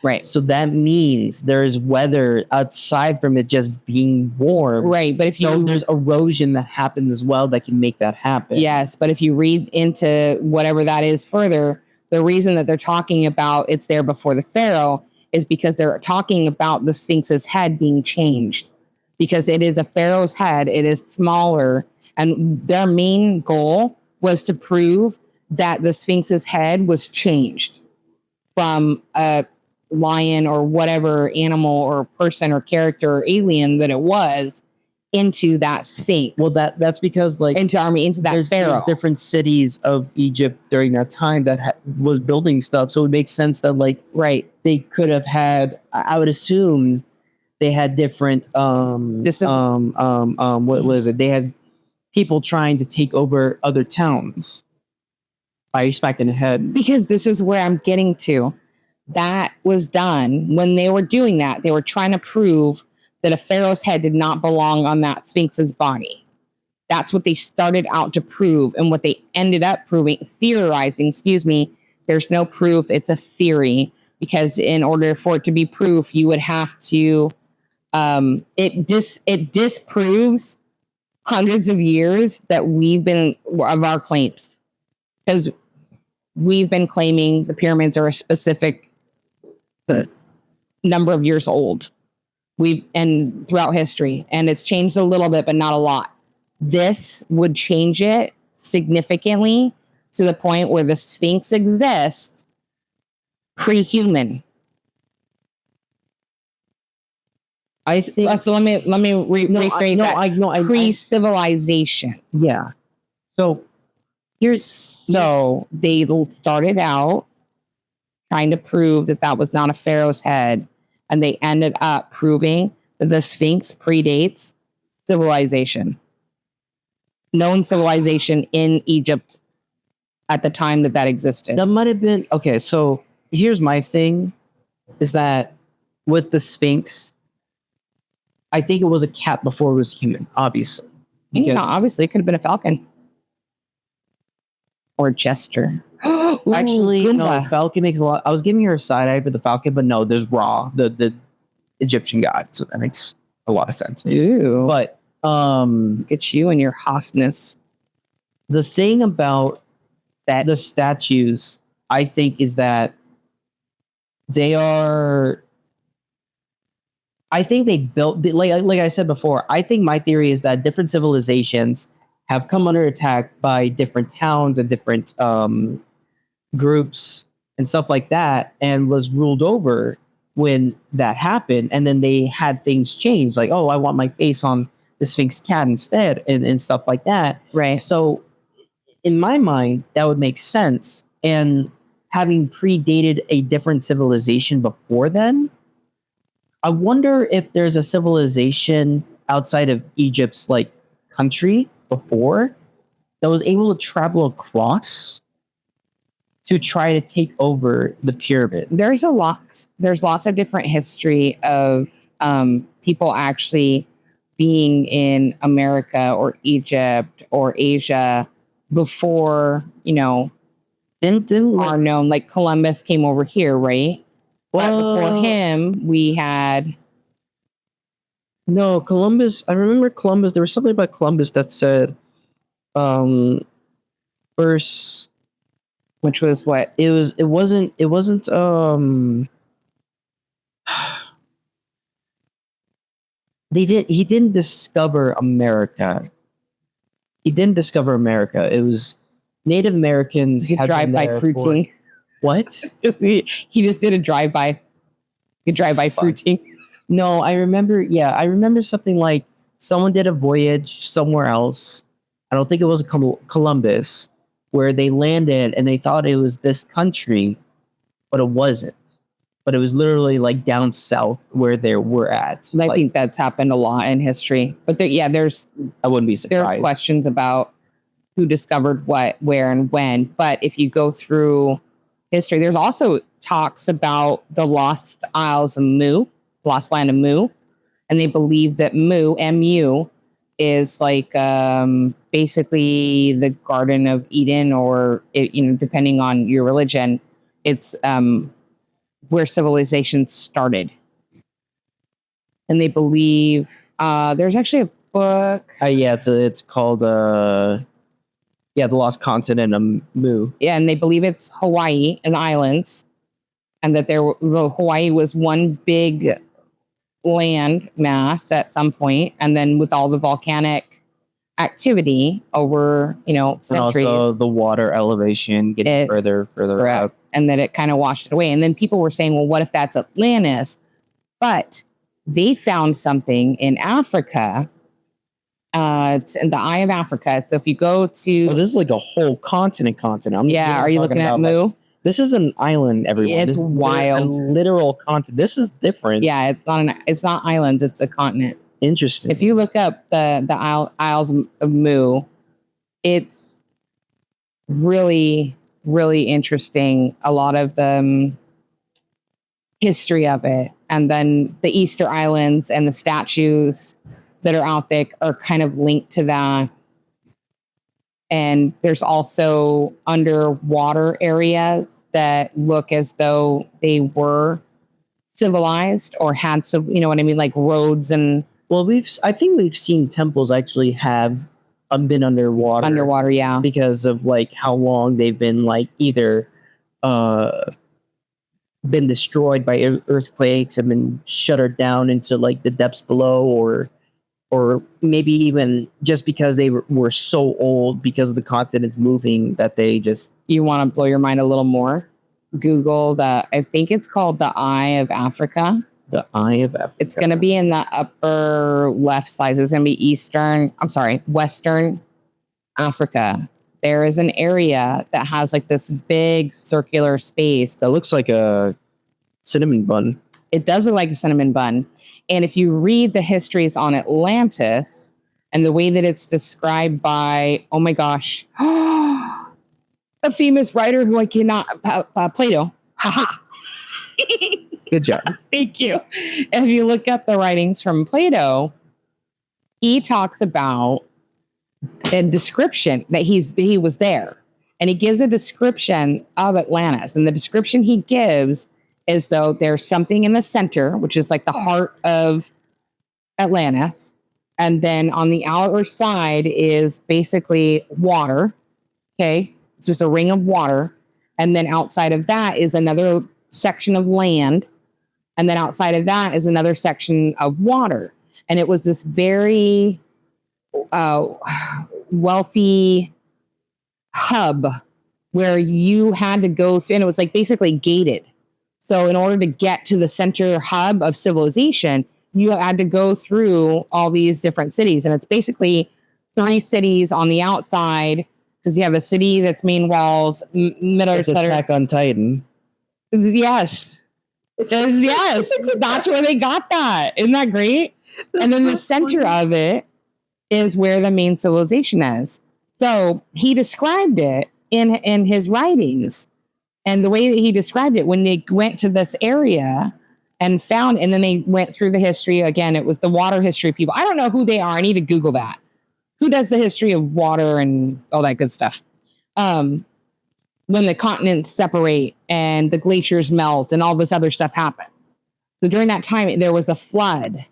Right. So that means there's weather outside from it just being warm. Right. But if So there's erosion that happens as well that can make that happen. Yes, but if you read into whatever that is further, the reason that they're talking about it's there before the pharaoh is because they're talking about the Sphinx's head being changed, because it is a pharaoh's head. It is smaller, and their main goal was to prove that the Sphinx's head was changed from a lion or whatever animal or person or character or alien that it was into that Sphinx. Well, that's because like into that there's pharaoh. different cities of Egypt during that time that was building stuff, so it makes sense that like Right. they could have had. I would assume they had different. What was it? They had people trying to take over other towns by expecting ahead. Because this is where I'm getting to. That was done when they were doing that. They were trying to prove that a pharaoh's head did not belong on that Sphinx's body. That's what they started out to prove, and what they ended up theorizing, there's no proof, it's a theory, because in order for it to be proof, you would have to, it disproves hundreds of years that of our claims. Because we've been claiming the pyramids are a specific number of years old. And throughout history, and it's changed a little bit, but not a lot. This would change it significantly to the point where the Sphinx exists pre-human. I think. So let me rephrase that. Pre-civilization. Yeah. So they started out trying to prove that was not a pharaoh's head. And they ended up proving that the Sphinx predates civilization. Known civilization in Egypt at the time that existed. That might have been... Okay, so here's my thing, is that with the Sphinx, I think it was a cat before it was human, obviously. Obviously, it could have been a falcon. Or a jester. Ooh, actually, Goomba. No, falcon makes a lot... I was giving her a side eye for the falcon, but no, there's Ra, the Egyptian god, so that makes a lot of sense. Ew. But it's you and your hotness. The thing about the statues, I think, is that they are... I think they built... Like I said before, I think my theory is that different civilizations have come under attack by different towns and different groups and stuff like that, and was ruled over when that happened. And then they had things change, like, oh, I want my face on the Sphinx cat instead, and stuff like that. Right. So in my mind, that would make sense. And having predated a different civilization before then, I wonder if there's a civilization outside of Egypt's like country before that was able to travel across to try to take over the pyramid. There's lots of different history of people actually being in America or Egypt or Asia before, are known. Like Columbus came over here, right? But before him, we had... No, Columbus. I remember Columbus. There was something about Columbus that said, first... Which was what? It wasn't, he didn't discover America. He didn't discover America. It was Native Americans. So he drive-by fruiting. What? He just did a drive-by. A drive-by fruiting. No, I remember something like someone did a voyage somewhere else. I don't think it was Columbus, where they landed and they thought it was this country, but it wasn't. But it was literally like down south where they were at. I think that's happened a lot in history. But I wouldn't be surprised. There's questions about who discovered what, where, and when. But if you go through history, there's also talks about the lost Isles of Mu, lost land of Mu. And they believe that Mu, M-U, is like basically the Garden of Eden, or, depending on your religion, it's where civilization started. And they believe there's actually a book. Yeah, it's called the Lost Continent of Mu. Yeah, and they believe it's Hawaii and the islands, and that Hawaii was one big land mass at some point, and then with all the volcanic activity over centuries, and also the water elevation getting further up, and that it kind of washed it away. And then people were saying, well, what if that's Atlantis? But they found something in Africa. It's in the Eye of Africa. So if you go to, this is like a whole continent. Are you looking at Mu? This is an island, everyone. It's wild. A literal continent. This is different. Yeah, it's not islands, it's a continent. Interesting. If you look up the Isles of Mu, it's really, really interesting. A lot of the history of it. And then the Easter Islands and the statues that are out there are kind of linked to that. And there's also underwater areas that look as though they were civilized or had some, like roads and. Well, I think we've seen temples actually have been underwater. Underwater, yeah. Because of like how long they've been like either been destroyed by earthquakes and been shuttered down into like the depths below, or maybe even just because they were so old because of the continents moving that they just... You want to blow your mind a little more? Google I think it's called the Eye of Africa. The Eye of Africa. It's going to be in the upper left side. It's going to be Western Africa. There is an area that has like this big circular space. That looks like a cinnamon bun. It does look like a cinnamon bun. And if you read the histories on Atlantis and the way that it's described by, oh my gosh, a famous writer who I cannot, Plato. Good job. Thank you. If you look up the writings from Plato, he talks about a description that he was there. And he gives a description of Atlantis. And the description he gives is though there's something in the center, which is like the heart of Atlantis. And then on the outer side is basically water. Okay. It's just a ring of water. And then outside of that is another section of land. And then outside of that is another section of water. And it was this very wealthy hub where you had to go through, and it was like basically gated. So in order to get to the center hub of civilization, you had to go through all these different cities. And it's basically 3 cities on the outside, because you have a city that's main walls, It's Attack on Titan. Yes. Yes. That's where they got that. Isn't that great? And then the center of it is where the main civilization is. So he described it in his writings. And the way that he described it, when they went to this area and then they went through the history again, it was the water history people. I don't know who they are. I need to Google that. Who does the history of water and all that good stuff? When the continents separate and the glaciers melt and all this other stuff happens. So during that time, there was a flood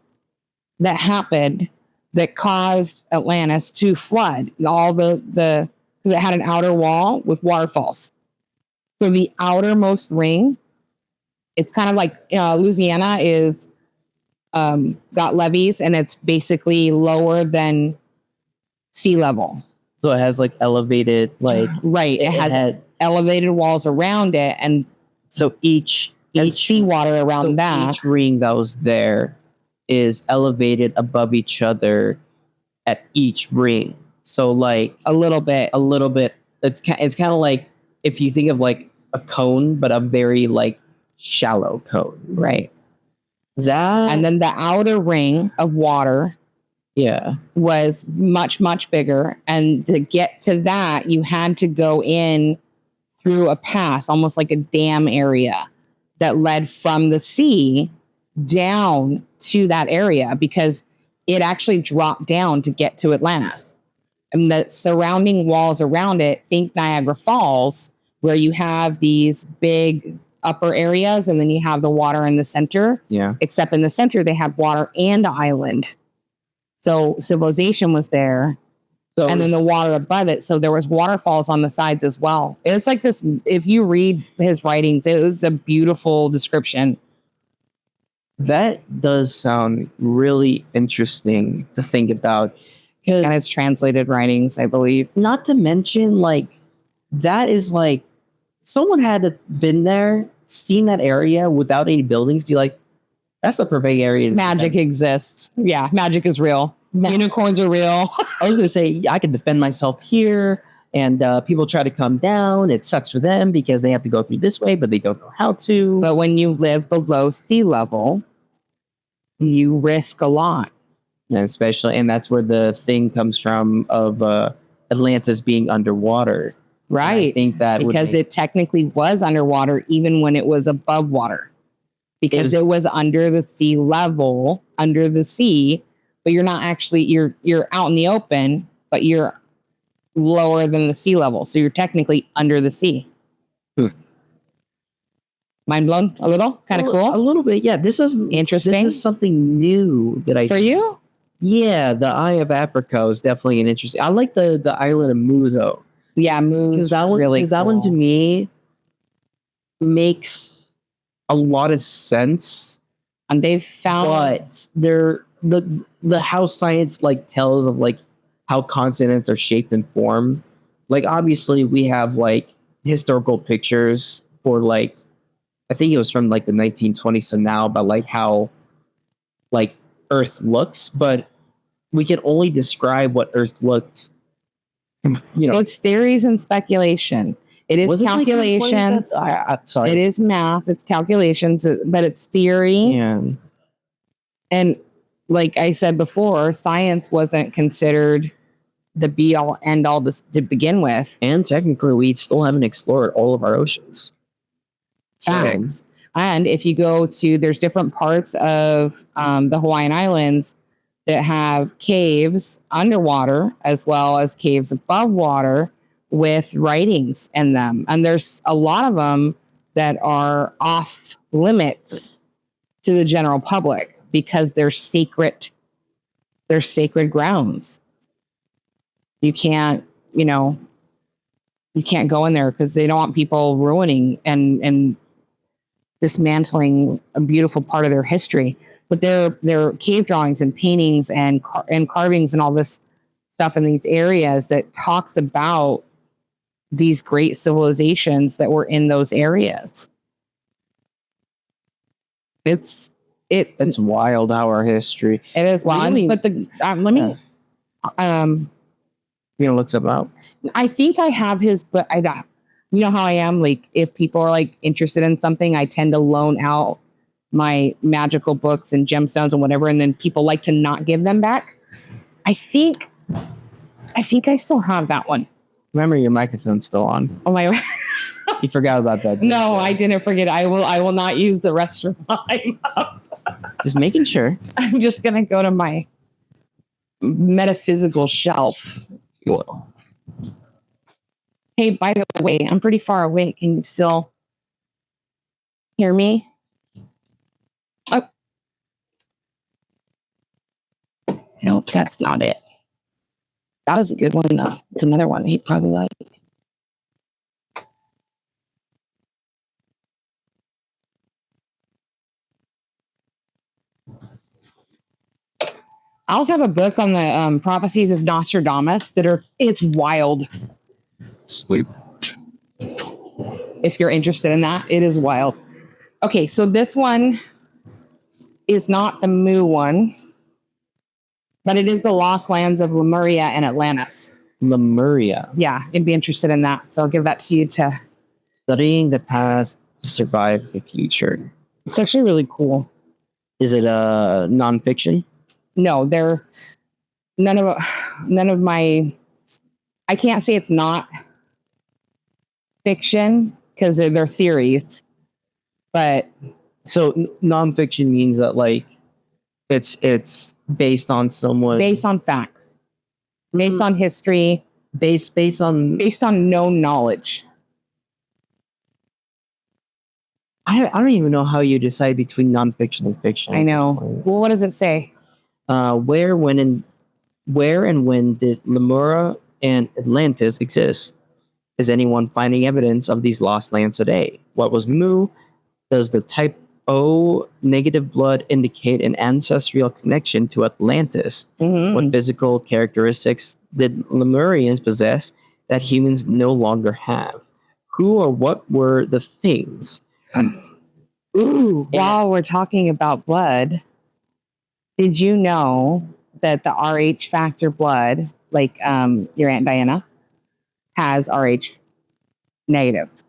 that happened that caused Atlantis to flood all because it had an outer wall with waterfalls. So the outermost ring, it's kind of like Louisiana is got levees, and it's basically lower than sea level. So it has like elevated, like right. It has elevated walls around it, and so each seawater around that. Each ring that was there is elevated above each other at each ring. So like a little bit. It's kind of like if you think of like a cone, but a very like shallow cone, right? And then the outer ring of water Yeah. was much, much bigger. And to get to that, you had to go in through a pass, almost like a dam area that led from the sea down to that area because it actually dropped down to get to Atlantis. And the surrounding walls around it, think Niagara Falls, where you have these big upper areas and then you have the water in the center. Yeah. Except in the center, they have water and an island. So civilization was there. So And then the water above it. So there was waterfalls on the sides as well. It's like this. If you read his writings, it was a beautiful description. that does sound really interesting to think about. And Because it's translated writings, I believe. not to mention, like, that is like someone had to been there, seen that area without any buildings, be like, that's a perfect area. Magic exists. Yeah, magic is real. Unicorns are real. I was gonna say I can defend myself here, and people try to come down. It sucks for them because they have to go through this way, but they don't know how to. But when you live below sea level, you risk a lot. And especially, and that's where the thing comes from of Atlantis being underwater. Right. I think that because it technically was underwater even when it was above water. Because it was under the sea level, under the sea, but you're not actually you're out in the open, but you're lower than the sea level. So you're technically under the sea. Mind blown a little? Kind of cool. A little bit, yeah. This is interesting. This is something new that I for you. Yeah, the Eye of Africa is definitely an interesting. I like the island of Mu though. Yeah, Mu Because that one, really that one to me makes a lot of sense. And they've found, but the how science like tells of like how continents are shaped and formed. Like obviously we have like historical pictures for like I think it was from like the 1920s to now about like how like Earth looks, but we can only describe what Earth looked. It's theories and speculation. It is calculations. Sorry. It is math. It's calculations, but it's theory. Yeah. And like I said before, science wasn't considered the be all end all to begin with. And technically, we still haven't explored all of our oceans. Facts. And if you go to, there's different parts of the Hawaiian Islands that have caves underwater as well as caves above water with writings in them. And there's a lot of them that are off limits to the general public because they're sacred grounds. You can't, you can't go in there because they don't want people ruining and dismantling a beautiful part of their history. But their cave drawings and paintings and carvings and all this stuff in these areas that talks about these great civilizations that were in those areas. It's wild how our history. It is wild. Really? But let me look something up. I think I have his, but I don't. You know how I am? Like, if people are like interested in something, I tend to loan out my magical books and gemstones and whatever, and then people like to not give them back. I think I still have that one. Remember, your microphone's still on. Oh my! You forgot about that. No, I didn't forget. I will not use the rest of mine. Just making sure. I'm just gonna go to my metaphysical shelf. You will. Hey, by the way, I'm pretty far away. Can you still hear me? Oh. Nope, that's not it. That was a good one, though. It's another one he'd probably like. I also have a book on the prophecies of Nostradamus it's wild. Sleep. If you're interested in that, it is wild. Okay, so this one is not the Mu one, but it is the Lost Lands of Lemuria and Atlantis. Lemuria. Yeah, you'd be interested in that. So I'll give that to you to... Studying the past to survive the future. It's actually really cool. Is it a nonfiction? No, they're none of my, I can't say it's not fiction because they're theories, but So nonfiction means that like it's based on someone, based on facts, based on history, based on. based on known knowledge. I don't even know how you decide between nonfiction and fiction. I know. Well, what does it say? Where, and when did Lemuria and Atlantis exist? Is anyone finding evidence of these lost lands today? What was Mu? Does the type O negative blood indicate an ancestral connection to Atlantis? What physical characteristics did Lemurians possess that humans no longer have? Who or what were the things? Ooh, while we're talking about blood, did you know that the RH factor blood, like your Aunt Diana, has RH negative?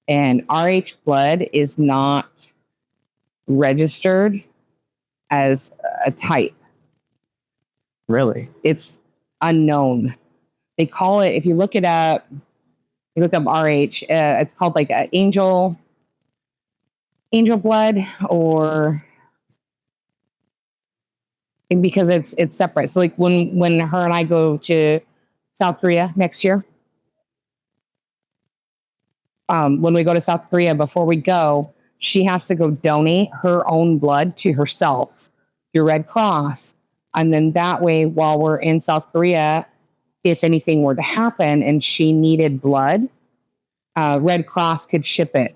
And RH blood is not registered as a type. Really? It's unknown. They call it, if you look it up, you look up RH, it's called like angel blood, or because it's separate. So like when her and I go to South Korea next year, when we go to South Korea, before we go, she has to go donate her own blood to herself through Red Cross. And then that way, while we're in South Korea, if anything were to happen and she needed blood, Red Cross could ship it,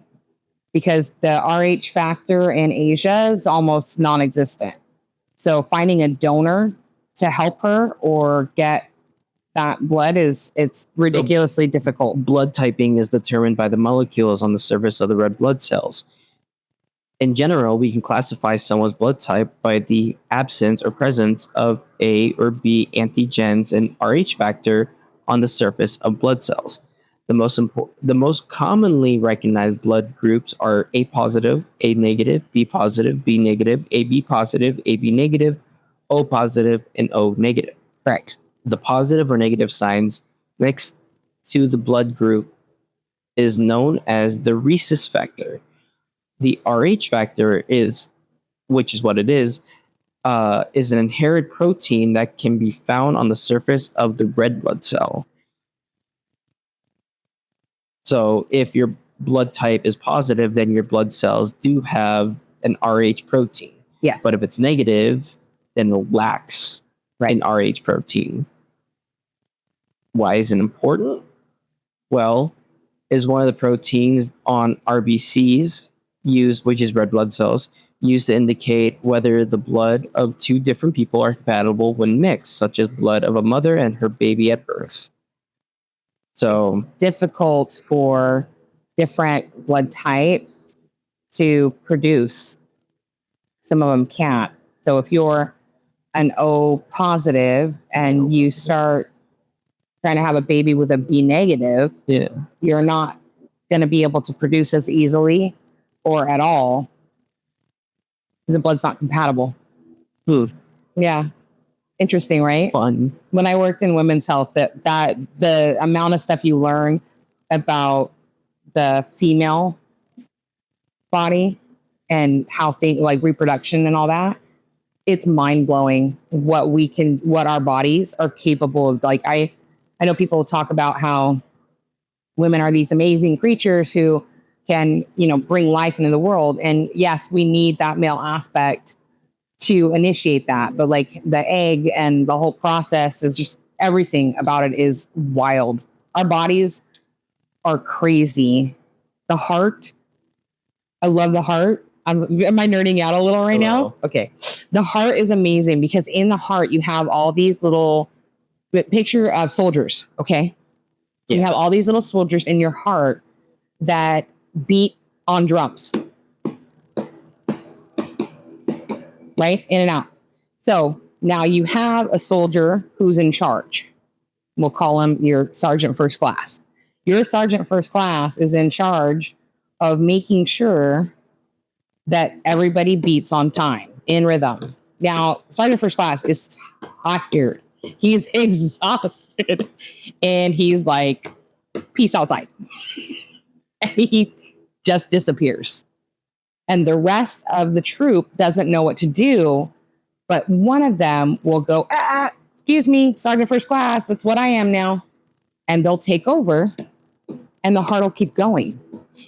because the RH factor in Asia is almost non-existent. So finding a donor to help her or get that blood it's ridiculously difficult. Blood typing is determined by the molecules on the surface of the red blood cells. In general, we can classify someone's blood type by the absence or presence of A or B antigens and RH factor on the surface of blood cells. The most commonly recognized blood groups are A positive, A negative, B positive, B negative, AB positive, AB negative, O positive, and O negative. Correct. The positive or negative signs next to the blood group is known as the rhesus factor. The RH factor which is what it is an inherent protein that can be found on the surface of the red blood cell. So if your blood type is positive, then your blood cells do have an RH protein. Yes. But if it's negative, then it lacks an RH protein. Why is it important? Well, is one of the proteins on RBCs used, which is red blood cells, used to indicate whether the blood of two different people are compatible when mixed, such as blood of a mother and her baby at birth. So it's difficult for different blood types to produce. Some of them can't. So if you're an O positive and you start trying to have a baby with a B negative, you're not going to be able to produce as easily or at all because the blood's not compatible. Yeah. Interesting, right? Fun. When I worked in women's health, that the amount of stuff you learn about the female body and how things like reproduction and all that, it's mind blowing what our bodies are capable of. Like I know people talk about how women are these amazing creatures who can, bring life into the world. And yes, we need that male aspect to initiate that. But like the egg and the whole process is just, everything about it is wild. Our bodies are crazy. The heart, I love the heart. Am I nerding out a little right now? Okay. The heart is amazing because in the heart, you have all these little picture of soldiers. Okay. So you have all these little soldiers in your heart that beat on drums. Right? In and out. So now you have a soldier who's in charge. We'll call him your sergeant first class. Your sergeant first class is in charge of making sure that everybody beats on time, in rhythm, Now, Sergeant First Class is tired. He's exhausted. And he's like, peace outside. And he just disappears. And the rest of the troop doesn't know what to do. But one of them will go, excuse me, Sergeant First Class, that's what I am now. And they'll take over and the heart will keep going.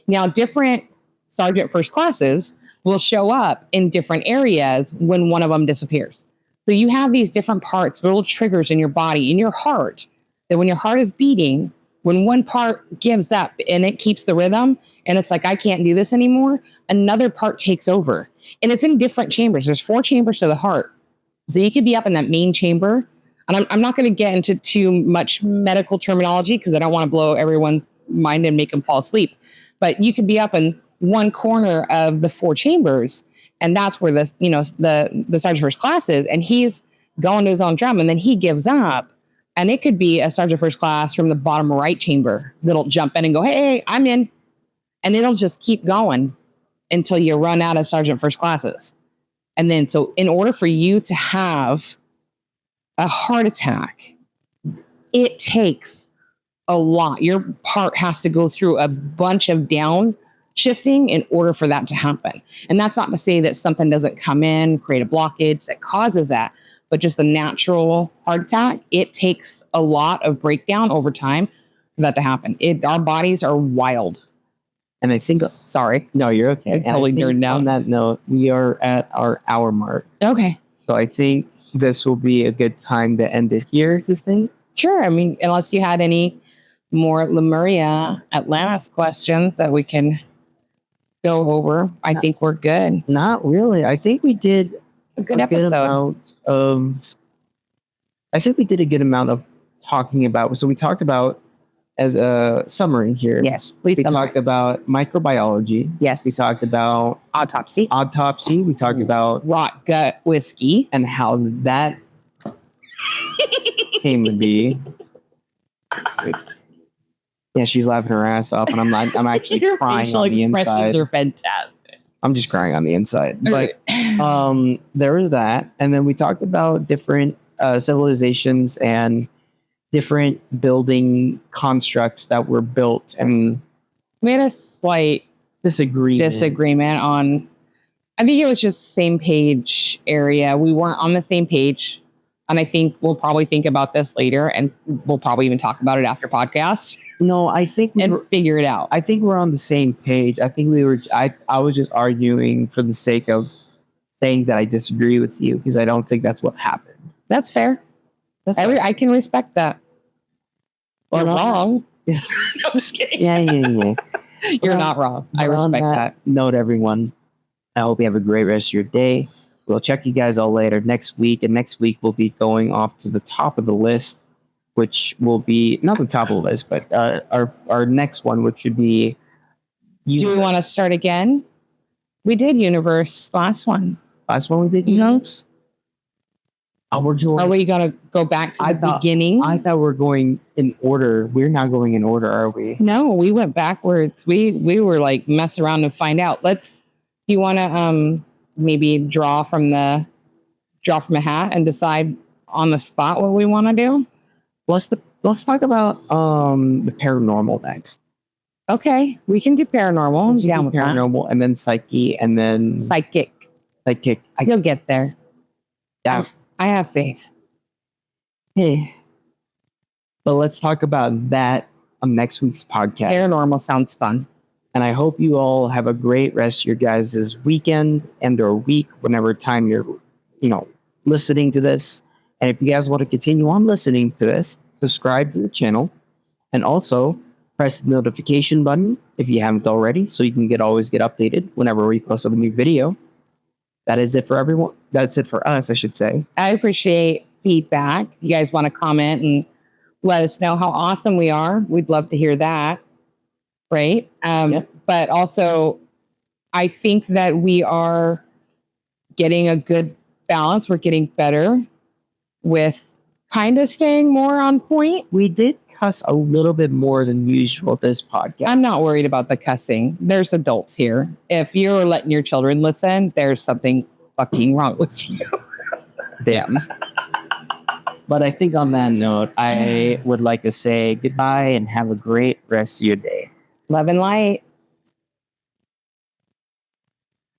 Now, different Sergeant First Classes will show up in different areas when one of them disappears. So you have these different parts, little triggers in your body, in your heart, that when your heart is beating, when one part gives up and it keeps the rhythm, and it's like, I can't do this anymore, another part takes over. And it's in different chambers. There's 4 chambers to the heart. So you could be up in that main chamber. And I'm not going to get into too much medical terminology because I don't want to blow everyone's mind and make them fall asleep. But you could be up in one corner of the 4 chambers, and that's where the Sergeant First Class is, and he's going to his own drum, and then he gives up. And it could be a Sergeant First Class from the bottom right chamber that'll jump in and go, hey, I'm in. And it'll just keep going until you run out of Sergeant First Classes. And then, so in order for you to have a heart attack, it takes a lot. Your heart has to go through a bunch of downshifting in order for that to happen. And that's not to say that something doesn't come in, create a blockage that causes that, but just the natural heart attack, it takes a lot of breakdown over time for that to happen. Our bodies are wild. And I think, sorry. no, you're okay. I'm totally nerding out. On that note, we are at our hour mark. Okay. So I think this will be a good time to end it here, you think? Sure. I mean, unless you had any more Lemuria Atlantis questions that we can go over, I think we're good. Not really. I think we did a good episode. I think we did a good amount of talking about. So we talked about, as a summary here. Yes, please. We talked about microbiology. Yes. We talked about autopsy. We talked about rot gut whiskey and how that came to be. Yeah, she's laughing her ass off, and I'm actually crying on the inside. They're fantastic. I'm just crying on the inside. But there was that, and then we talked about different civilizations and different building constructs that were built, and we had a slight disagreement on, I think it was just same page area. We weren't on the same page, and I think we'll probably think about this later, and we'll probably even talk about it after podcast. No, I think figure it out. I think we're on the same page. I think I was just arguing for the sake of saying that I disagree with you because I don't think that's what happened. That's fair. I can respect that. Or wrong. Yes. I'm just kidding. Yeah. You're not wrong. I respect that. Note, everyone, I hope you have a great rest of your day. We'll check you guys all later next week. And next week, we'll be going off to the top of the list, which will be not the top of the list, but our next one, which should be. Do we want to start again? We did Universe last one. Last one we did Universe? Are we going to go back to the beginning? I thought we're going in order. We're not going in order, are we? No, we went backwards. We were like mess around and find out. Do you want to maybe draw from a hat and decide on the spot what we want to do? Let's talk about the paranormal next. Okay, we can do paranormal. Down with paranormal, and then psyche, and then psychic. You'll get there. Yeah. I have faith. Hey. But let's talk about that on next week's podcast. Paranormal sounds fun. And I hope you all have a great rest of your guys' weekend and or week, whenever time you're, listening to this. And if you guys want to continue on listening to this, subscribe to the channel. And also press the notification button if you haven't already, so you can always get updated whenever we post a new video. That is it for everyone. That's it for us, I should say. I appreciate feedback. You guys want to comment and let us know how awesome we are. We'd love to hear that. Right. But also, I think that we are getting a good balance. We're getting better with kind of staying more on point. We did cuss a little bit more than usual this podcast. I'm not worried about the cussing. There's adults here. If you're letting your children listen, there's something fucking wrong with you. them. But I think on that note, I would like to say goodbye and have a great rest of your day. Love and light.